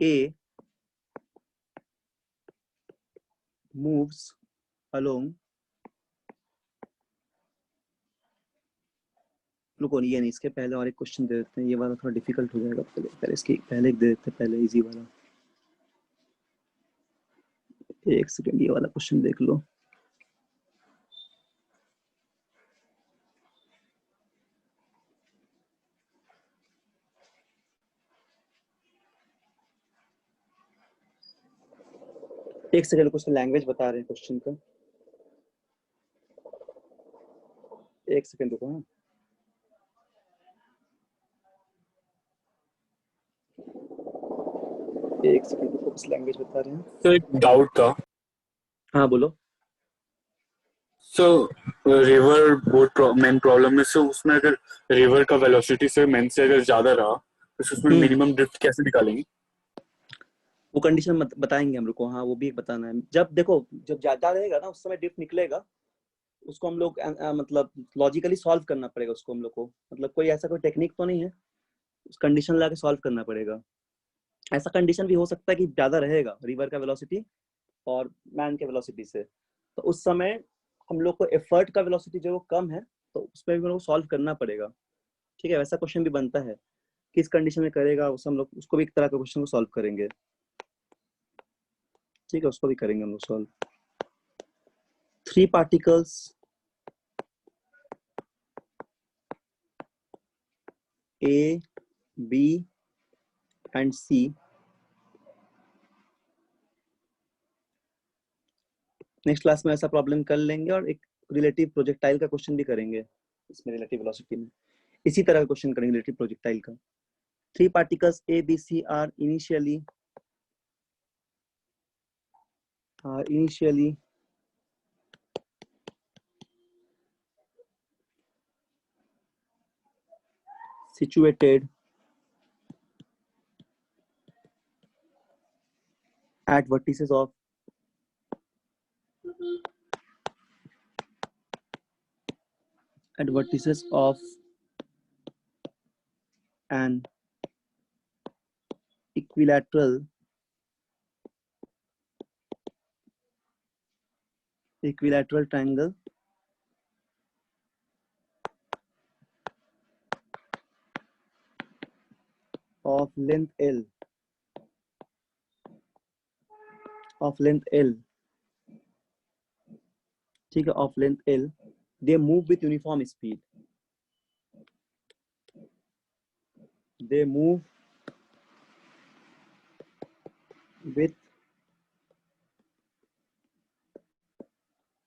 A moves along, रुको ये नहीं, इसके पहले और एक क्वेश्चन दे देते हैं, ये वाला थोड़ा डिफिकल्ट हो जाएगा, पहले इसकी पहले एक दे देते हैं, पहले इजी वाला, एक सेकंड ये वाला क्वेश्चन देख लो। एक सेकंड, कुछ लैंग्वेज बता रहे हैं क्वेश्चन का, एक सेकंड रुको, हाँ एक सेकंड रुको, कुछ लैंग्वेज बता रहे हैं। तो एक डाउट था, हाँ बोलो। सो रिवर बोट मेन प्रॉब्लम में से उसमें अगर रिवर का वेलोसिटी से मेन से अगर ज्यादा रहा तो उसमें मिनिमम ड्रिफ्ट कैसे निकालेंगे। वो कंडीशन बताएंगे हम लोग को, हाँ वो भी बताना है। जब देखो जब ज्यादा रहेगा ना उस समय ड्रिफ्ट निकलेगा, उसको हम लोग मतलब लॉजिकली सॉल्व करना पड़ेगा उसको हम लोग को, मतलब कोई ऐसा कोई टेक्निक तो नहीं है, उस कंडीशन ला के सॉल्व करना पड़ेगा। ऐसा कंडीशन भी हो सकता है कि ज्यादा रहेगा रिवर का वेलोसिटी और मैन के वेलोसिटी से, तो उस समय हम लोग को एफर्ट का वेलोसिटी जो वो कम है, तो उसमें भी हम लोग सॉल्व करना पड़ेगा, ठीक है। वैसा क्वेश्चन भी बनता है, किस कंडीशन में करेगा उस हम लोग उसको भी एक तरह का क्वेश्चन को सॉल्व करेंगे, ठीक है, उसको भी करेंगे हम लोग solve. 3 particles A, B and C. Next class में ऐसा प्रॉब्लम कर लेंगे और एक रिलेटिव प्रोजेक्टाइल का क्वेश्चन भी करेंगे इसमें, रिलेटिव वेलोसिटी में इसी तरह का क्वेश्चन करेंगे रिलेटिव प्रोजेक्टाइल का। 3 particles A, B, C are initially situated at vertices of an equilateral triangle of length L, ठीक है, of length L, they move with uniform speed, they move with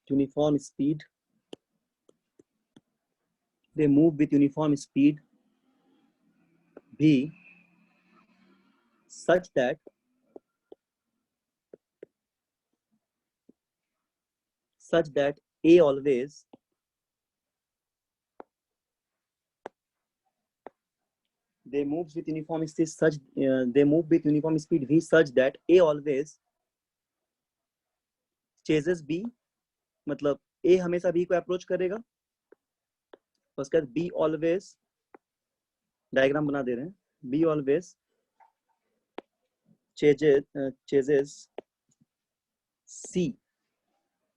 uniform speed, B such that A always they move with uniform speed V such that A always chases B, मतलब A हमेशा B को approach करेगा, उसके बाद B always, diagram बना दे रहे हैं, B always chases C,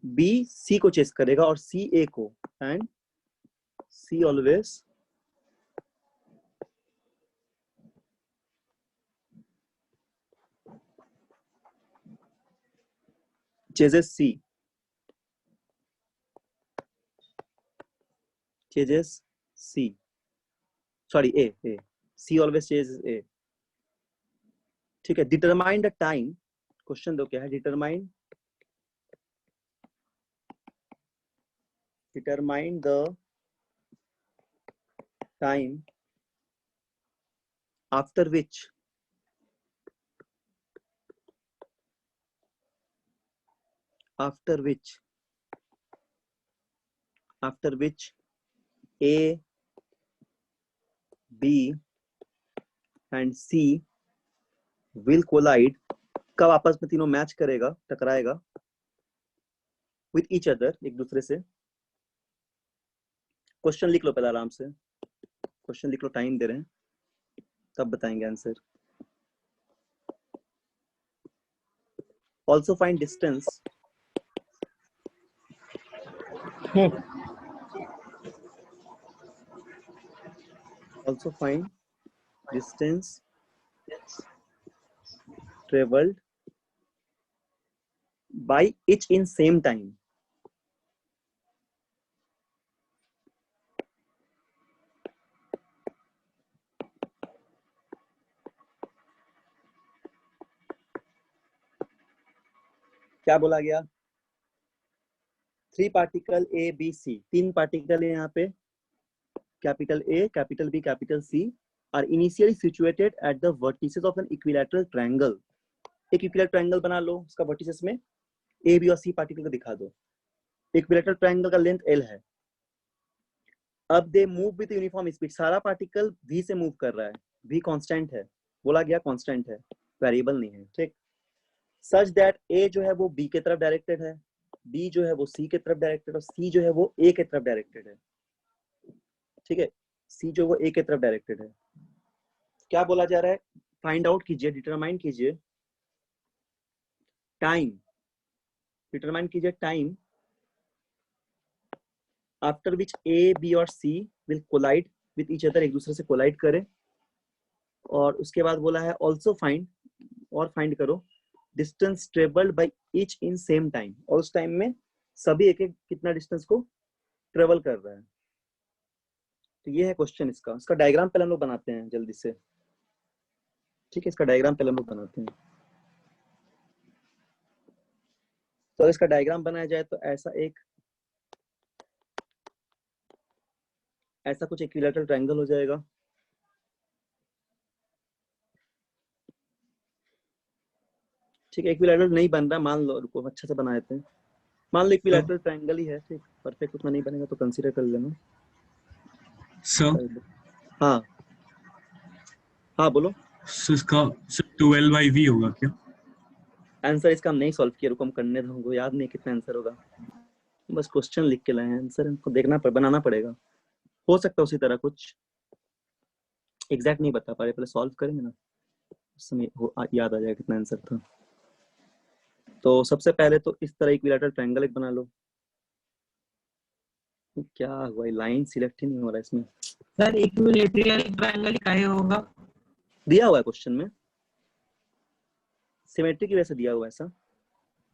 B C को चेस करेगा और C A को, and C always chases C, sorry A, C always chases A, ठीक है। डिटरमाइन द टाइम, क्वेश्चन दो क्या है, determine the time after which A, B and C will collide, कब आपस में तीनों मैच करेगा, टकराएगा, with each other, एक दूसरे से। क्वेश्चन लिख लो पहले आराम से, क्वेश्चन लिख लो, टाइम दे रहे हैं तब बताएंगे answer. Also find distance, also find distance traveled by each in same time, क्या बोला गया, 3 particle A, B, C, 3 particle है यहाँ पे, capital A, capital B, capital C are initially situated at the vertices of an equilateral triangle, एक equilateral triangle बना लो, उसका vertices में A, B और C पार्टिकल को दिखा दो, इक्विलैटरल ट्रायंगल का लेंथ L है। अब they move with uniform speed, सारा पार्टिकल V से मूव कर रहा है, V कांस्टेंट है, बोला गया कांस्टेंट है, वेरिएबल नहीं है, ठीक। सच दैट A जो है वो B के तरफ डायरेक्टेड है, B जो है वो C के तरफ डायरेक्टेड और C जो है वो A के तरफ डायरेक्टेड है, ठीक है, C जो वो A के तरफ डायरेक्टेड है। क्या बोला जा रहा है, फाइंड आउट कीजिए, डिटरमाइन कीजिए time, after which A, B और C will collide with each other, एक दूसरे से कोलाइड करें, और उसके बाद बोला है ऑल्सो फाइंड, और फाइंड करो distance travelled by each in same time, और उस टाइम में सभी एक एक कितना डिस्टेंस को ट्रेवल कर रहा है, तो ये है क्वेश्चन इसका। इसका डायग्राम पहले हम लोग बनाते हैं जल्दी से, ठीक है। इसका डायग्राम पहले हम लोग बनाते हैं। तो इसका डायग्राम बनाया जाए तो ऐसा कुछ इक्विलैटरल ट्रायंगल हो जाएगा। ठीक है, इक्विलैटरल नहीं बन रहा, मान लो, रुको अच्छा से बना देते हैं। मान लो इक्विलैटरल ट्रायंगल ही है, ठीक। परफेक्ट उतना नहीं बनेगा तो कंसीडर कर लेना। सर हाँ हाँ बोलो। सो इसका 12/v होगा क्या? आंसर इसका हम नहीं सॉल्व किया, रुको हम करने दो, हमको याद नहीं कितना आंसर होगा। बस क्वेश्चन लिख के लाए हैं, आंसर हमको बनाना पड़ेगा। हो सकता है उसी तरह कुछ, एग्जैक्ट नहीं बता पा रहे, पहले सॉल्व करेंगे ना उस समय याद आ जाएगा कितना आंसर था। तो सबसे पहले तो इस तरह इक्विलैटरल ट्रायंगल एक बना लो। क्या हुआ, लाइन सिलेक्ट ही नहीं हो रहा इसमें। सर इक्विलैटरल ट्रायंगल काहे होगा? दिया हुआ है क्वेश्चन में, सिमेट्री की वजह से दिया हुआ है ऐसा।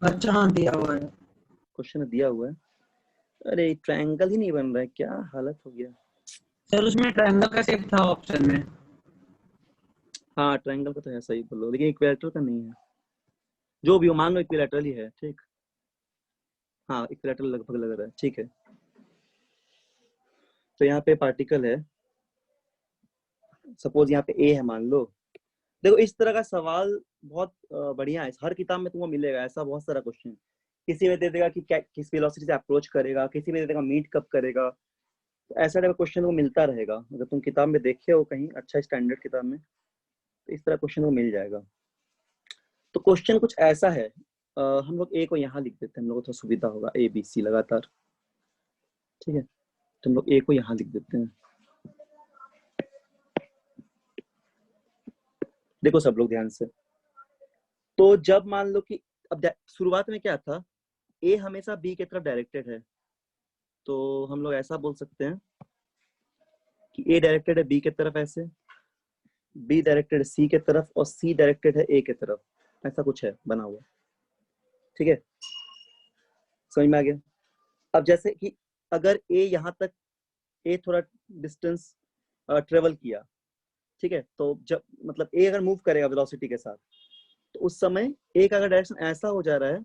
अच्छा हाँ दिया हुआ है, क्वेश्चन में दिया हुआ है। अरे ट्रायंगल ही नहीं बन रहा है, क्या हालत हो गया। सर उसमें ट्रायंगल का शेप था ऑप्शन में। हाँ ट्रायंगल का तो है, सही बोलो, लेकिन इक्विलैटरल का नहीं है। जो भी हो, मान लो इक्विलैटरल ही है, ठीक। हाँ इक्विलैटरल लगभग लग रहा है, ठीक है। तो यहाँ पे पार्टिकल है, सपोज यहाँ पे ए है मान लो। देखो इस तरह का सवाल बहुत बढ़िया है, हर किताब में तुमको मिलेगा ऐसा बहुत सारा क्वेश्चन। किसी में दे देगा कि किस वेलोसिटी से अप्रोच करेगा, किसी में दे देगा मीट कब करेगा। तो ऐसा टाइप का क्वेश्चन को मिलता रहेगा, अगर तुम किताब में देखे हो कहीं अच्छा स्टैंडर्ड किताब में, तो इस तरह क्वेश्चन को मिल जाएगा। तो क्वेश्चन कुछ ऐसा है, हम लोग ए को यहाँ लिख देते हैं, हम लोग को थोड़ा सुविधा होगा, ए बी सी लगातार, ठीक है। तो हम लोग ए को यहाँ लिख देते हैं। देखो सब लोग ध्यान से, तो जब मान लो कि अब शुरुआत में क्या था, ए हमेशा बी की तरफ डायरेक्टेड है, तो हम लोग ऐसा बोल सकते हैं कि ए डायरेक्टेड है बी की तरफ ऐसे, बी डायरेक्टेड है सी की तरफ, और सी डायरेक्टेड है ए की तरफ, ऐसा कुछ है बना हुआ, ठीक है। समझ में आ गया? अब जैसे कि अगर ए यहाँ तक, ए थोड़ा डिस्टेंस ट्रेवल किया, ठीक है, तो जब मतलब ए अगर मूव करेगा वेलोसिटी के साथ, तो उस समय ए का अगर डायरेक्शन ऐसा हो जा रहा है,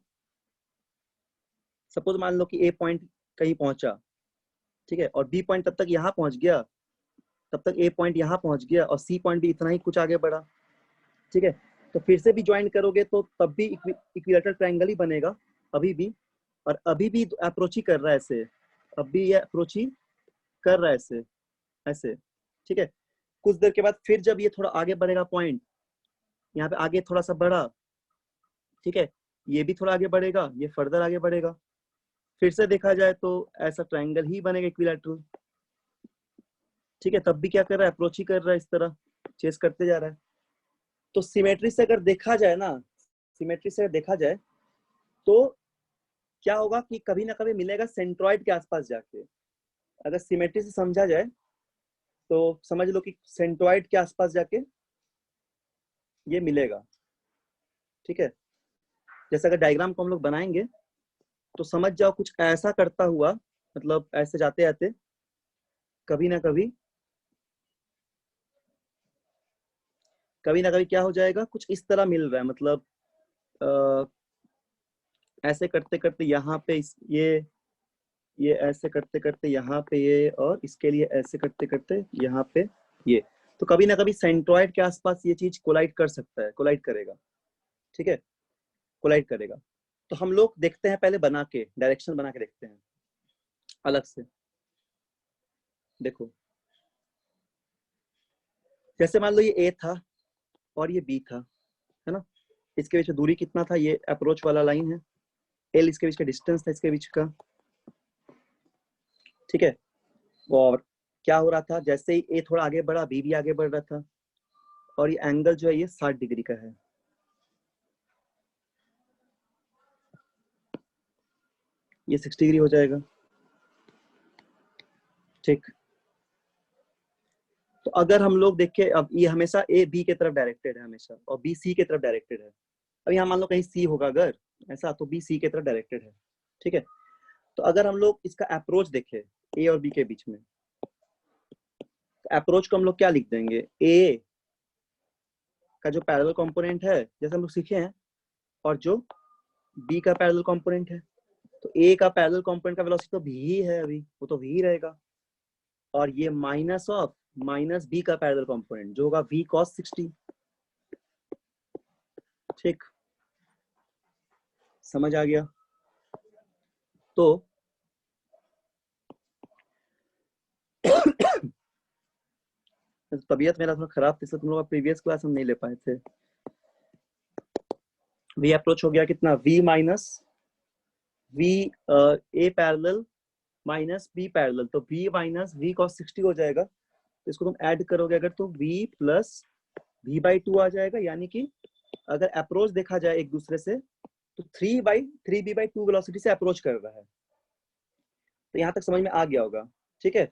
सपोज मान लो कि ए पॉइंट कहीं पहुंचा, ठीक है, और बी पॉइंट तब तक यहाँ पहुंच गया, तब तक ए पॉइंट यहाँ पहुंच गया, और सी पॉइंट भी इतना ही कुछ आगे बढ़ा, ठीक है। तो फिर से भी ज्वाइन करोगे तो तब भी इक्विलैटरल ट्रायंगल ही बनेगा अभी भी, और अभी भी अप्रोच ही कर रहा है ऐसे, अब भी ये अप्रोच ही कर रहा है ऐसे ऐसे, ठीक है। कुछ देर के बाद फिर जब ये थोड़ा आगे बढ़ेगा पॉइंट, यहाँ पे आगे थोड़ा सा बढ़ा, ठीक है, ये भी थोड़ा आगे बढ़ेगा, ये फर्दर आगे बढ़ेगा, फिर से देखा जाए तो ऐसा ट्रायंगल ही बनेगा इक्विलैटरल, ठीक है। तब भी क्या कर रहा है, अप्रोच ही कर रहा है, इस तरह चेस करते जा रहा है। तो सिमेट्री से अगर देखा जाए ना, सिमेट्री से देखा जाए तो क्या होगा कि कभी ना कभी मिलेगा सेंट्रॉइड के आसपास जाके। अगर सिमेट्री से समझा जाए तो समझ लो कि सेंट्रॉइड के आसपास जाके ये मिलेगा, ठीक है। जैसे अगर डायग्राम को हम लोग बनाएंगे तो समझ जाओ कुछ ऐसा करता हुआ, मतलब ऐसे जाते जाते कभी ना कभी क्या हो जाएगा, कुछ इस तरह मिल रहा है, मतलब ऐसे करते करते यहाँ पे ये ऐसे करते करते यहाँ पे ये, और इसके लिए ऐसे करते करते यहाँ पे ये। तो कभी ना कभी सेंट्रॉइड के आसपास ये चीज कोलाइड कर सकता है, कोलाइड करेगा, ठीक है, कोलाइड करेगा। तो हम लोग देखते हैं, पहले बना के डायरेक्शन बना के देखते हैं अलग से। देखो जैसे मान लो ये ए था और ये बी था, है ना, इसके बीच में दूरी कितना था, ये अप्रोच वाला लाइन है, एल इसके बीच का डिस्टेंस था इसके बीच का, ठीक है। और क्या हो रहा था, जैसे ही ए थोड़ा आगे बढ़ा, बी भी आगे बढ़ रहा था, और ये एंगल जो है ये 60 डिग्री का है, ये 60 डिग्री हो जाएगा, ठीक। तो अगर हम लोग देखें, अब ये हमेशा ए बी के तरफ डायरेक्टेड है हमेशा, और बी सी के तरफ डायरेक्टेड है। अब यहाँ मान लो कहीं सी होगा अगर ऐसा, तो बी सी के तरफ डायरेक्टेड है, ठीक है। तो अगर हम लोग इसका अप्रोच देखें ए और बी के बीच में, अप्रोच को हम लोग क्या लिख देंगे, ए का जो पैरेलल कंपोनेंट है जैसे हम लोग सीखे हैं, और जो बी का पैरेलल कंपोनेंट है, तो ए का पैरेलल कंपोनेंट का वेलोसिटी तो भी ही है, अभी वो तो भी ही रहेगा, और ये माइनस ऑफ माइनस बी का पैरेलल कंपोनेंट जो होगा v cos 60। ठीक, समझ आ गया? तो तबीयत मेरा थोड़ा खराब थी, इसलिए तुम लोग प्रीवियस क्लास हम नहीं ले पाए थे। v अप्रोच हो गया कितना, v minus v a parallel minus b parallel, तो v माइनस v cos 60 हो जाएगा। तो इसको तुम ऐड करोगे अगर तो v प्लस v/2 आ जाएगा, यानी कि अगर अप्रोच देखा जाए एक दूसरे से तो 3b/2 वेलोसिटी से अप्रोच कर रहा है। तो यहाँ तक समझ में आ गया होगा, ठीक है।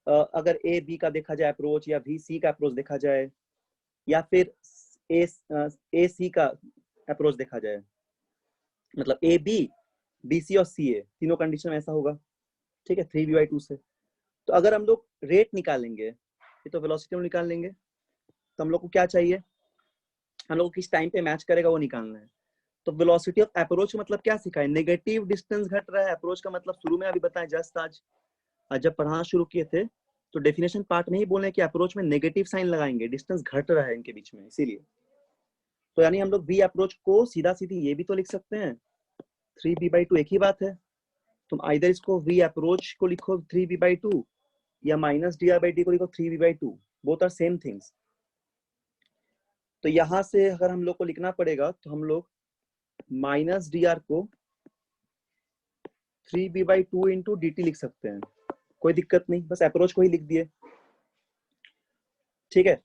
अगर ए बी का देखा जाए अप्रोच, या v c का अप्रोच देखा जाए, या फिर ए सी का अप्रोच देखा जाए, मतलब ए बी बी सी और सी ए तीनों कंडीशन में ऐसा होगा, ठीक है, 3b/2 से। तो अगर हम लोग रेट निकालेंगे, ये तो वेलोसिटी में निकाल लेंगे, तो हम लोग को क्या चाहिए, हम लोग को किस टाइम पे मैच करेगा वो निकालना है। तो वेलोसिटी ऑफ अप्रोच मतलब क्या सीखा है, नेगेटिव डिस्टेंस घट रहा है। अप्रोच का मतलब शुरू में अभी बताया जस्ट आज जब पढ़ाना शुरू किए थे, तो डेफिनेशन पार्ट में ही बोले कि अप्रोच में नेगेटिव साइन लगाएंगे, डिस्टेंस घट रहा है इनके बीच में, इसीलिए। तो यानी हम लोग वी अप्रोच को सीधा सीधी ये भी तो लिख सकते हैं 3b/2, एक ही बात है। तुम आइदर इसको वी अप्रोच को लिखो 3b/2, या माइनस dr/d को लिखो 3b/2, both are same things. तो यहां से अगर हम लोग को लिखना पड़ेगा तो हम लोग माइनस dr को 3b/2 इंटू dt लिख सकते हैं, कोई दिक्कत नहीं, बस अप्रोच को ही लिख दिए, ठीक है।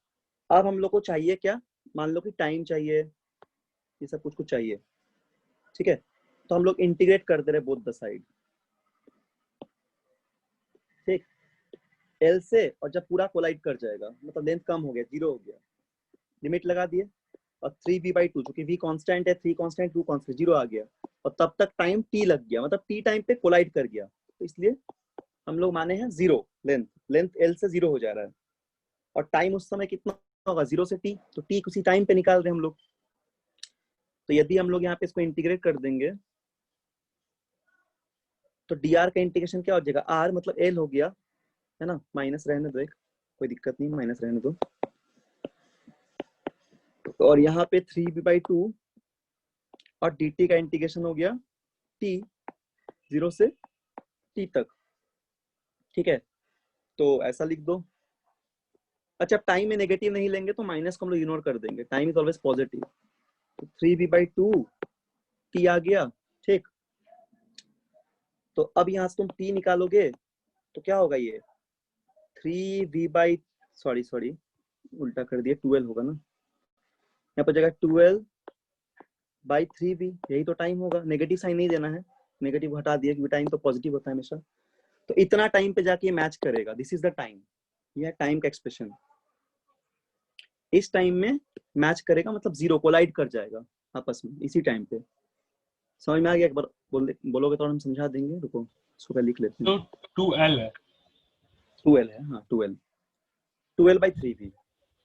अब हम लोग को चाहिए क्या, मान लो कि टाइम चाहिए, ये सब कुछ कुछ चाहिए, ठीक है। तो हम लोग इंटीग्रेट कर दे रहे बोथ द साइड, ठीक, एल से, और जब पूरा कोलाइड कर जाएगा मतलब लेंथ कम हो गया, 0 हो गया, लिमिट लगा दिए, और 3b/2 चूंकि v कांस्टेंट है, 3 कांस्टेंट 2 कांस्टेंट, 0 आ गया, और तब तक टाइम t लग गया, मतलब t टाइम पे कोलाइड कर गया, तो इसलिए हम लोग माने हैं 0 लेंथ l से 0 हो जा रहा है, और टाइम उस समय कितना होगा 0 से t, तो t उसी टाइम पे निकाल रहे हैं हम लोग। तो यदि हम लोग यहाँ पे इसको इंटीग्रेट कर देंगे तो dr का इंटीग्रेशन क्या हो जाएगा, r मतलब l हो गया, है ना, माइनस रहने दो, एक कोई दिक्कत नहीं, माइनस रहने दो, और यहाँ पे 3b/2 और dt का इंटीग्रेशन हो गया t 0 से t तक, ठीक है। तो ऐसा लिख दो। अच्छा, टाइम में नेगेटिव नहीं लेंगे तो माइनस को हम लोग इग्नोर कर देंगे, टाइम इज ऑलवेज पॉजिटिव, तो 3b/2 t आ गया, ठीक। तो अब यहाँ से तुम t निकालोगे तो क्या होगा, ये 3v सॉरी उल्टा कर दिया, 12 होगा ना, यहाँ पर जगह 12/3v, यही तो टाइम होगा, नेगेटिव साइन नहीं देना है, नेगेटिव हटा दिया क्योंकि टाइम तो पॉजिटिव होता है हमेशा। तो इतना टाइम पे जाके मैच करेगा, दिस इज द टाइम, यह टाइम का एक्सप्रेशन, इस टाइम में मैच करेगा, मतलब 0 कोलाइड कर जाएगा आपस में इसी टाइम पे। समझ में आ गया, एक बार बोलोगे तो हम समझा देंगे, रुको इसको लिख लेते हैं। तो 2l है, 2l है, हाँ 12/3v,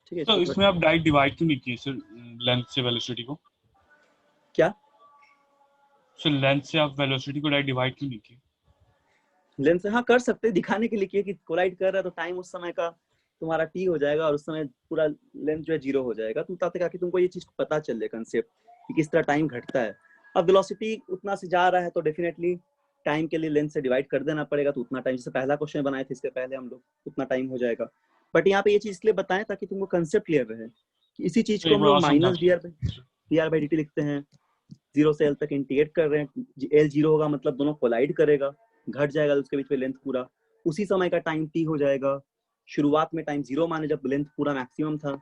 ठीक है। तो इसमें आप डायरेक्ट डिवाइड क्यों नहीं किए सर लेंथ से वेलोसिटी को, क्या सर लेंथ से आप वेलोसिटी को डायरेक्ट डिवाइड क्यों नहीं किए? लेंथ से, हाँ कर सकते हैं, दिखाने के लिए कि कोलाइड कर रहा है तो टाइम उस समय का तुम्हारा t हो जाएगा, और उस समय पूरा लेंथ जो है 0 हो जाएगा, तुम तब तक आके तुमको ये चीज पता चले कंसेप्ट कि किस तरह टाइम घटता है। अब वेलोसिटी उतना से जा रहा है तो डेफिनेटली टाइम के लिए लेंथ से डिवाइड कर देना पड़ेगा, तो उतना टाइम, जैसे पहला क्वेश्चन बनाए थे इसके पहले हम लोग, उतना टाइम हो जाएगा। बट यहाँ पे ये चीज इसलिए बताएं ताकि तुमको कंसेप्ट क्लियर रहे कि इसी चीज को हम लोग माइनस dr/dt लिखते हैं, 0 से l तक इंटीग्रेट कर रहे हैं, l 0 होगा मतलब दोनों कोलाइड करेगा, घट जाएगा उसके बीच में लेंथ पूरा, उसी समय का टाइम t हो जाएगा, शुरुआत में टाइम 0 माने जब लेंथ पूरा मैक्सिमम था,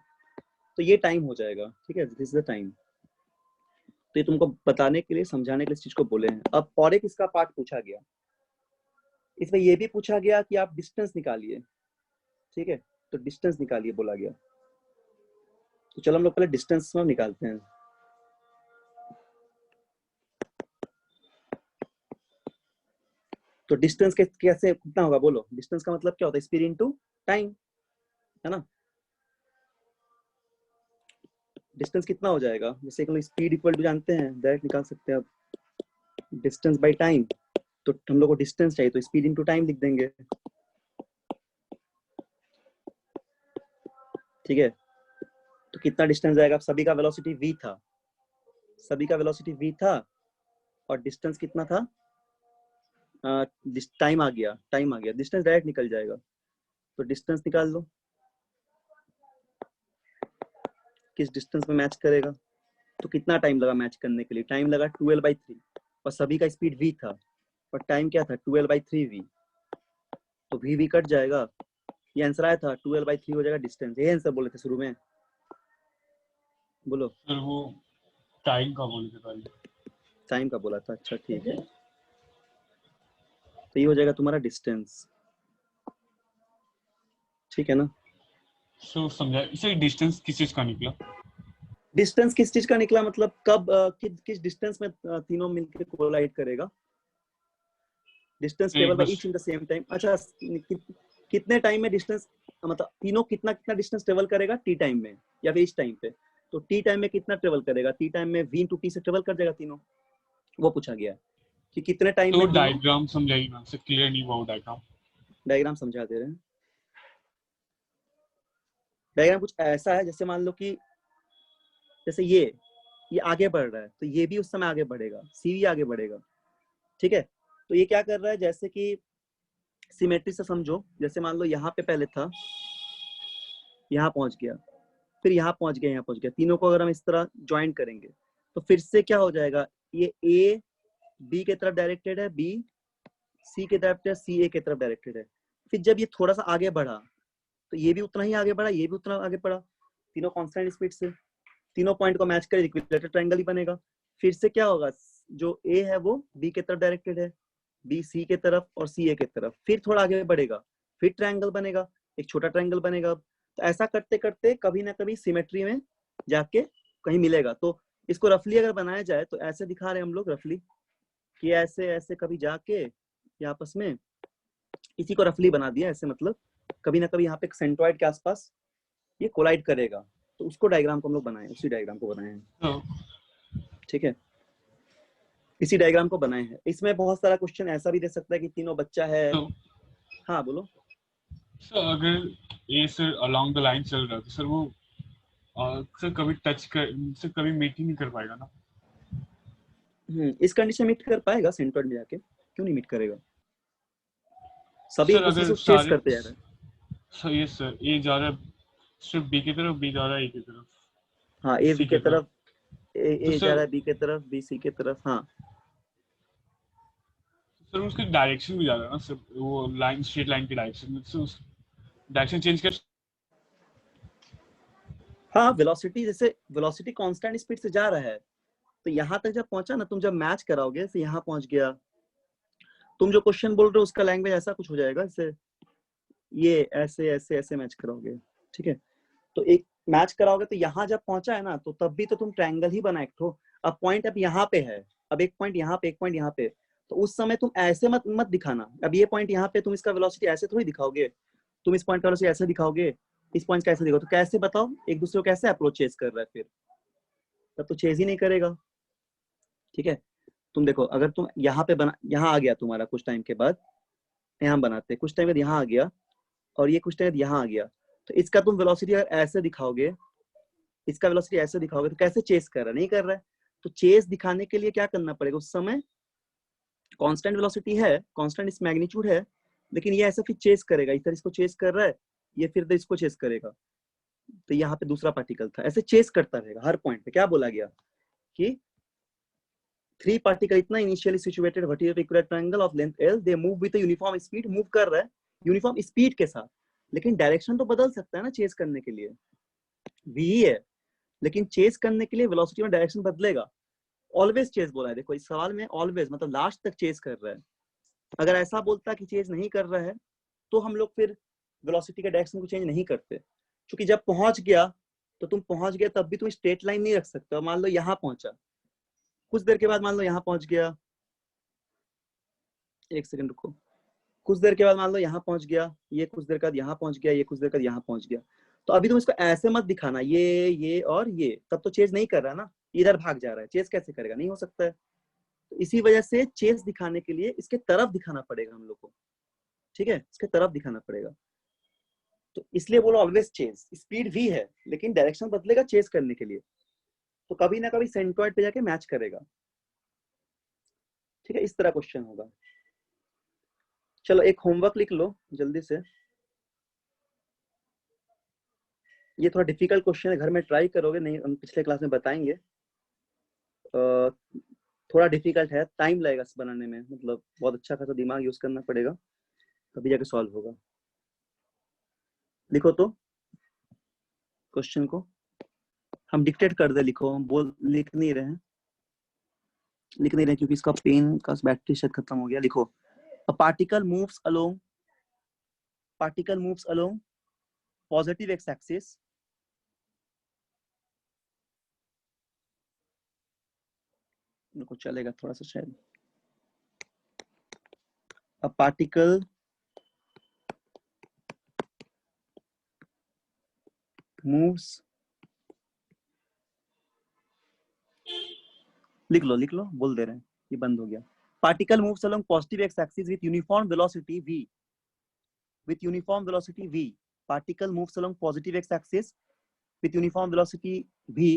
तो ये टाइम हो जाएगा, ठीक है, दिस इज द टाइम। तो ये तुमको बताने के लिए, समझाने के लिए इस चीज को बोले हैं। अब और एक इसका पार्ट पूछा गया, इसमें ये भी पूछा गया कि आप डिस्टेंस निकालिए, ठीक है, तो डिस्टेंस निकालिए बोला गया। तो चलो हम लोग पहले डिस्टेंस में निकालते हैं। तो डिस्टेंस के कैसे कितना होगा बोलो, डिस्टेंस का मतलब क्या होता है, स्पीड इनटू टाइम, है ना। डिस्टेंस कितना हो जाएगा, जैसे कि स्पीड इक्वल टू जानते हैं, डायरेक्ट निकाल सकते हैं अब डिस्टेंस बाय टाइम। तो हम लोग को डिस्टेंस चाहिए तो स्पीड इनटू टाइम लिख देंगे, ठीक है। तो कितना डिस्टेंस जाएगा, सभी का वेलोसिटी v था, सभी का वेलोसिटी v था और डिस्टेंस कितना था, टाइम आ गया, टाइम आ गया, डिस्टेंस डायरेक्ट निकल जाएगा। तो डिस्टेंस निकाल लो, किस डिस्टेंस में मैच करेगा। तो कितना टाइम लगा मैच करने के लिए, टाइम लगा 12/3 और सभी का स्पीड v था और टाइम क्या था 12/3v। तो v कट जाएगा, ये आंसर आया था 12/3 हो जाएगा डिस्टेंस। ये आंसर बोले थे शुरू में, बोलो। सर वो टाइम का बोले थे पहले। टाइम का बोला था, अच्छा ठीक है। तो ये हो जाएगा तुम्हारा डिस्टेंस, ठीक है ना। सो समझा सर, डिस्टेंस किस चीज का निकला? डिस्टेंस किस चीज का निकला मतलब कब किस डिस्टेंस में तीनों मिलकर कोलाइड करेगा। Distance travel by each in the same time. अच्छा कितने टाइम में डिस्टेंस, मतलब तीनों कितना कितना डिस्टेंस ट्रेवल करेगा टी टाइम में या फिर इस टाइम पे। तो टी टाइम में कितना ट्रेवल करेगा, टी टाइम में v * t से ट्रेवल कर जाएगा तीनों, वो पूछा गया कि कितने टाइम तो में तीनों। डायग्राम समझाइए मैम से, क्लियर नहीं हुआ वो डायग्राम। डायग्राम समझा दे रहे हैं। डायग्राम कुछ ऐसा है, जैसे मान लो कि जैसे ये आगे बढ़ रहा है तो ये भी उस समय आगे बढ़ेगा, सी भी आगे बढ़ेगा, ठीक है। तो ये क्या कर रहा है, जैसे कि सिमेट्री से समझो, जैसे मान लो यहाँ पे पहले था, यहाँ पहुंच गया, फिर यहाँ पहुंच गया, यहाँ पहुंच गया, तीनों को अगर हम इस तरह ज्वाइन करेंगे तो फिर से क्या हो जाएगा, ये ए बी के तरफ डायरेक्टेड है, बी सी के तरफ, सी ए के तरफ डायरेक्टेड है। फिर जब ये थोड़ा सा आगे बढ़ा तो ये भी उतना ही आगे बढ़ा, ये भी उतना आगे बढ़ा, तीनों कांस्टेंट स्पीड से, तीनों पॉइंट को मैच कर इक्विलेटरल ट्रायंगल ही बनेगा। फिर से क्या होगा, जो ए है वो बी के तरफ डायरेक्टेड है, बी सी के तरफ और सी ए के तरफ, फिर थोड़ा आगे बढ़ेगा, फिर ट्रायंगल बनेगा, एक छोटा ट्रायंगल बनेगा। तो ऐसा करते करते कभी ना कभी सिमेट्री में जाके कहीं मिलेगा। तो इसको रफली अगर बनाया जाए तो ऐसे दिखा रहे हैं हम लोग रफली, कि ऐसे ऐसे कभी जाके ये आपस में, इसी को रफली बना दिया ऐसे, मतलब कभी ना कभी यहाँ पे सेंट्रॉइड के आसपास ये कोलाइड करेगा। तो उसको डायग्राम को हम लोग बनाए, उसी डायग्राम को बनाए हैं, ठीक है, इसी डायग्राम को बनाए हैं। इसमें बहुत सारा क्वेश्चन ऐसा भी दे सकता है कि तीनों बच्चा है। हाँ बोलो। सर अगर ए सर अलोंग द लाइन चल रहा है तो सर वो सर कभी टच कर, सर कभी मीट ही नहीं कर पाएगा ना। इस कंडीशन मीट कर पाएगा सेंट्रॉइड में जाके, क्यों नहीं मीट करेगा, सभी सर एक दूसरे अगर से चेस सारे करते जा रहे हैं। सर ये सर ए जा रहा है सिर्फ बी की तरफ, बी जा रहा है ए की तरफ, हाँ ए बी सी के की तरफ, तरफ, तो ए जा सर रहा है बी के तरफ, बी सी के तरफ। हाँ सर उसकी डायरेक्शन भी जा रहा है ना सर, वो लाइन स्ट्रेट लाइन की डायरेक्शन में, सर डायरेक्शन चेंज कर। हाँ वेलोसिटी, जैसे वेलोसिटी कांस्टेंट स्पीड से जा रहा है तो यहाँ तक जब पहुंचा ना, तुम जब मैच कराओगे तो यहाँ पहुंच गया, तुम जो क्वेश्चन बोल रहे हो उसका लैंग्वेज ऐसा कुछ हो जाएगा, जैसे ये ऐसे ऐसे ऐसे मैच कराओगे, ठीक है। तो एक मैच कराओगे तो यहाँ जब पहुंचा है ना, तो तब भी तो तुम ट्रायंगल ही बना एक ठो। अब पॉइंट अब यहाँ पे है, अब एक पॉइंट यहाँ पे, एक पॉइंट यहाँ पे, तो उस समय तुम ऐसे मत मत दिखाना। अब ये पॉइंट यहाँ पे तुम इसका वेलोसिटी ऐसे थोड़ी दिखाओगे, तुम इस पॉइंट का वेलोसिटी ऐसे दिखाओगे, इस पॉइंट का ऐसे दिखाओ, तो कैसे बताओ एक दूसरे को कैसे अप्रोच चेज कर रहा है, फिर तब तो चेज ही नहीं करेगा, ठीक है। तुम देखो अगर तुम यहाँ पे बना, यहाँ आ गया तुम्हारा, कुछ टाइम के बाद यहाँ बनाते, कुछ टाइम बाद यहाँ आ गया और ये कुछ टाइम बाद यहाँ आ गया, तो इसका तुम वेलोसिटी अगर ऐसे दिखाओगे, इसका वेलोसिटी ऐसे दिखाओगे, तो कैसे चेस कर रहा है, नहीं कर रहा है। तो चेस दिखाने के लिए क्या करना पड़ेगा, उस समय कांस्टेंट वेलोसिटी है, कांस्टेंट इस मैग्नीट्यूड है, लेकिन ये ऐसा फिर चेस करेगा, इधर इसको चेस कर रहा है, ये फिर इसको चेस करेगा। तो यहाँ पे दूसरा पार्टिकल था, ऐसे चेस करता रहेगा हर पॉइंट पे। क्या बोला गया कि 3 पार्टिकल इतना initially situated vertical equilateral triangle of length l, they move with uniform speed, move कर रहा है यूनिफॉर्म स्पीड के साथ, लेकिन डायरेक्शन तो बदल सकता है ना चेस करने के लिए, v ही है, लेकिन चेस करने के लिए वेलोसिटी में डायरेक्शन बदलेगा। ऑलवेज चेस बोला है, देखो इस सवाल में ऑलवेज मतलब लास्ट तक चेस कर रहा है। अगर ऐसा बोलता कि चेस नहीं कर रहा है तो हम लोग फिर वेलोसिटी के डायरेक्शन को चेंज नहीं करते, क्योंकि जब पहुंच गया तो तुम पहुंच गया, तब भी तुम स्ट्रेट लाइन नहीं रख सकते। मान लो यहाँ पहुंचा, कुछ देर के बाद मान लो यहाँ पहुंच गया, एक सेकंड रुको, कुछ देर के बाद मान लो यहाँ पहुंच गया, ये कुछ देर के बाद यहाँ पहुंच गया, ये कुछ देर के बाद यहाँ पहुंच गया। तो अभी तुम इसको ऐसे मत दिखाना ये और ये, तब तो चेज नहीं कर रहा ना, इधर भाग जा रहा है, चेज कैसे करेगा, नहीं हो सकता है। तो इसी वजह से चेज दिखाने के लिए इसके तरफ दिखाना पड़ेगा हम लोग को, ठीक है, इसके तरफ दिखाना पड़ेगा। तो इसलिए बोलो ऑलवेज चेज, स्पीड भी है लेकिन डायरेक्शन बदलेगा चेज करने के लिए, तो कभी ना कभी सेंट्रॉइड पे जाके मैच करेगा, ठीक है, इस तरह क्वेश्चन होगा। चलो एक होमवर्क लिख लो जल्दी से, ये थोड़ा डिफिकल्ट क्वेश्चन है, घर में ट्राई करोगे, नहीं हम पिछले क्लास में बताएंगे। थोड़ा डिफिकल्ट है, टाइम लगेगा इस बनाने में, मतलब बहुत अच्छा खासा दिमाग यूज करना पड़ेगा, तभी जाके सॉल्व होगा। लिखो तो क्वेश्चन को, हम डिक्टेट कर दे, लिखो, हम लिख नहीं रहे क्योंकि इसका पेन का बैटरी शायद खत्म हो गया। लिखो, a particle moves along positive x axis को चलेगा थोड़ा सा शायद। A particle moves, लिख लो, बोल दे रहे हैं, ये बंद हो गया। Particle moves along positive x axis with uniform velocity v. Particle moves along positive x axis with uniform velocity v.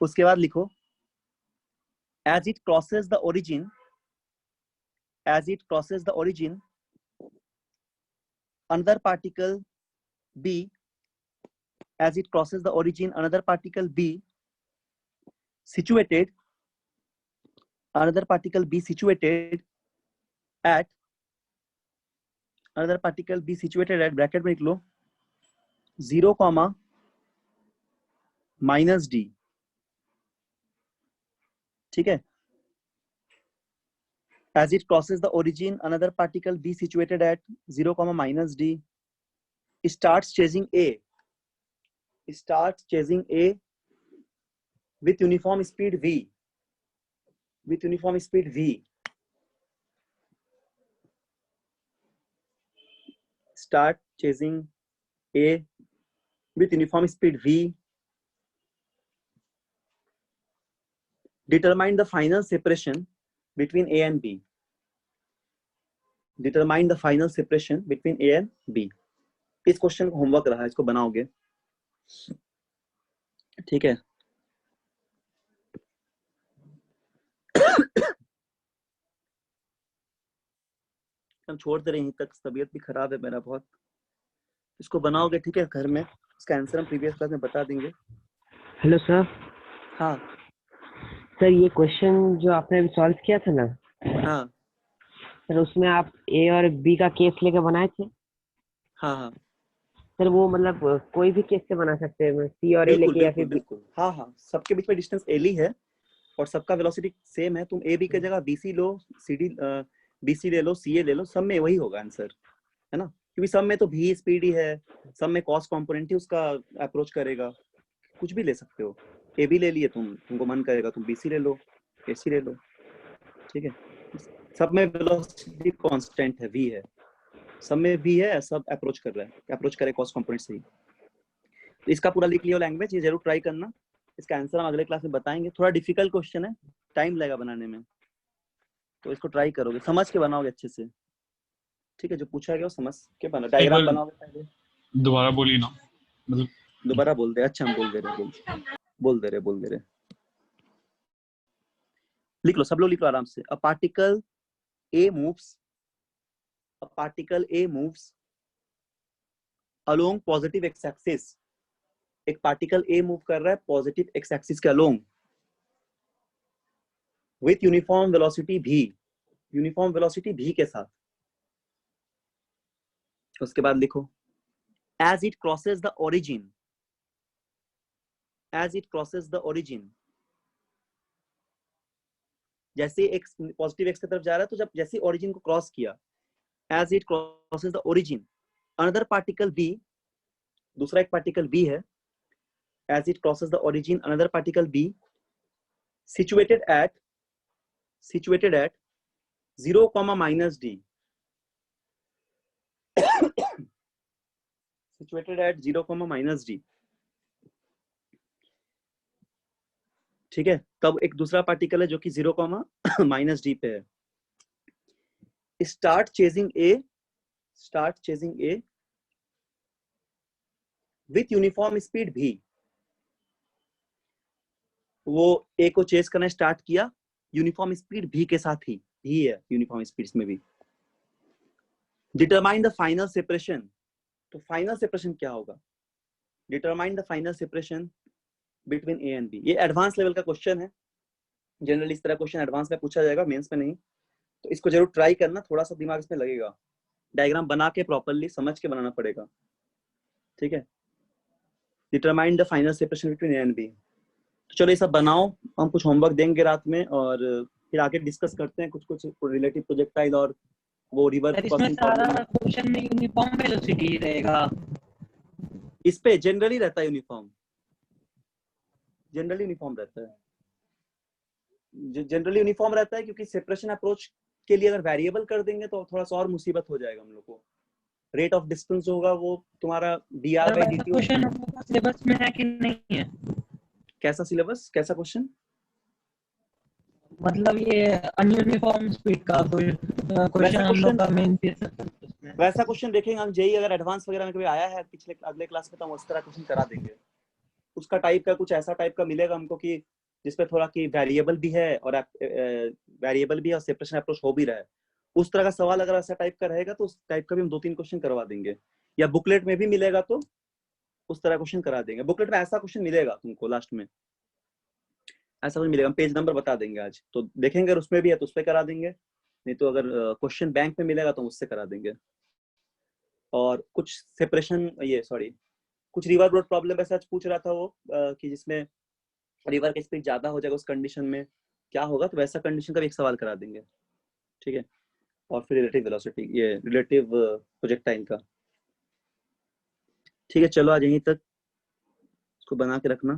उसके बाद लिखो, as it crosses the origin, another particle b, situated at bracket में लिख लो 0, -d, ठीक है। As it crosses the origin, another particle b situated at 0, -d starts chasing a with uniform speed v. Start chasing a with uniform speed v. Determine the final separation between a and b. इस question का homework रहा है, इसको बनाओगे, ठीक है। हम छोड़ दे रहे हैं तक, तबीयत भी खराब है मेरा बहुत, इसको बनाओगे, ठीक है, घर में। इसका आंसर हम प्रीवियस क्लास में बता देंगे। Hello sir. हाँ सर, ये क्वेश्चन जो आपने अभी सॉल्व किया था ना, हाँ सर उसमें आप ए और बी का केस लेकर बनाए थे। हाँ सर वो मतलब कोई भी केस से बना सकते हैं, सी और ए बिल्कुल लेके या फिर बिल्कुल। हाँ, सबके बीच में डिस्टेंस एल ही है और सबका वेलोसिटी सेम है। तुम ए बी की जगह बीसी लो, बीसी ले लो, सीए ले लो, सब में वही होगा आंसर, है ना, क्योंकि सब में तो भी स्पीड ही है, सब में कॉस्ट कंपोनेंट ही उसका अप्रोच करेगा। कुछ भी ले सकते हो, ए बी ले लिए तुमको मन करेगा तुम बीसी ले लो, एसी ले लो, ठीक है। सब में वेलोसिटी कांस्टेंट है, वी है, सब में भी है, सब अप्रोच कर रहा है, अप्रोच करे कॉस्ट कंपोनेंट से ही। तो इसका पूरा लिख लियो लैंग्वेज, ये जरूर ट्राई करना। इसका आंसर हम अगले क्लास में बताएंगे। थोड़ा डिफिकल्ट क्वेश्चन है, टाइम लगेगा बनाने में, तो इसको ट्राई करोगे, समझ के बनाओगे अच्छे से, ठीक है। जो पूछा गया वो समझ के बना, डायग्राम बनाओगे पहले। दोबारा बोलिए ना, मतलब दोबारा बोल दे। अच्छा, हम बोल दे रहे। लिख लो, सब लोग लिख लो आराम से। A particle A moves along positive X axis. एक पार्टिकल ए मूव कर रहा है पॉजिटिव एक्स एक्सिस के अलोंग विथ यूनिफॉर्म वेलोसिटी भी के साथ। उसके बाद लिखो, as it crosses the origin, जैसे एक पॉजिटिव एक्स की तरफ जा रहा है, तो जब जैसे ओरिजिन को क्रॉस किया, as it crosses the origin, another particle B, दूसरा एक पार्टिकल बी है, as it crosses the origin another particle B situated at 0, -d situated at 0, -d. ठीक है, तब एक दूसरा पार्टिकल है जो कि 0, -d पे है. Start chasing A with uniform speed v. वो A को चेस करना स्टार्ट किया यूनिफॉर्म स्पीड v के साथ ही है यूनिफॉर्म स्पीड में भी. Determine the final separation. तो फाइनल सेपरेशन क्या होगा? Determine the final separation between A and B. ये एडवांस लेवल का क्वेश्चन है. जनरली इस तरह क्वेश्चन एडवांस में पूछा जाएगा, मेंस में नहीं. तो इसको जरूर ट्राई करना, थोड़ा सा दिमाग इसमें लगेगा. डायग्राम बना के प्रॉपर्ली समझ के बनाना पड़ेगा. ठीक है. Determine the final separation between A and B. तो चलो ये सब बनाओ, हम कुछ होमवर्क देंगे रात में और फिर आगे डिस्कस करते हैं कुछ रिलेटिव प्रोजेक्टाइल और वो रिवर इसमें क्रॉसिंग सारा प्रॉब्लम. क्वेश्चन में यूनिफॉर्म वेलोसिटी रहेगा. इस पे जनरली रहता है यूनिफॉर्म, जनरली यूनिफॉर्म रहता है. जनरली यूनिफॉर्म रहता है क्योंकि सेपरेशन अप्रोच के लिए अगर वेरिएबल कर देंगे तो थोड़ा सा और मुसीबत हो जाएगा हम लोग को. रेट ऑफ डिस्टेंस होगा वो तुम्हारा dr/dt. क्वेश्चन सिलेबस में है कि नहीं है? कैसा सिलेबस, कैसा क्वेश्चन? मतलब ये अनयूनिफॉर्म स्पीड का क्वेश्चन हम लोग का मेन वैसा क्वेश्चन देखेंगे हम. जेई अगर एडवांस वगैरह में कभी आया है पिछले अगले क्लास में तो हम उस तरह क्वेश्चन करा देंगे. उसका टाइप का कुछ ऐसा टाइप का मिलेगा हमको कि जिसपे थोड़ा कि वेरिएबल भी है और सेपरेशन अप्रोच हो भी रहा है. उस तरह का सवाल अगर ऐसा टाइप का रहेगा तो उस टाइप का भी हम 2-3 क्वेश्चन करवा देंगे. या बुकलेट में भी मिलेगा तो उस तरह क्वेश्चन करा देंगे. बुकलेट में ऐसा क्वेश्चन मिलेगा तुमको, लास्ट में ऐसा कुछ मिलेगा. हम पेज नंबर बता देंगे आज, तो देखेंगे अगर उसमें भी है तो उस पर करा देंगे, नहीं तो अगर क्वेश्चन बैंक में मिलेगा तो उससे करा देंगे. और कुछ सेपरेशन कुछ रिवर रोड प्रॉब्लम ऐसा पूछ रहा था वो कि जिसमें रिवर की स्पीड ज्यादा हो जाएगा, उस कंडीशन में क्या होगा, तो वैसा कंडीशन का भी एक सवाल करा देंगे. ठीक है. और फिर रिलेटिव वेलोसिटी, ये रिलेटिव प्रोजेक्टाइल का. ठीक है, चलो आज यहीं तक इसको बना के रखना.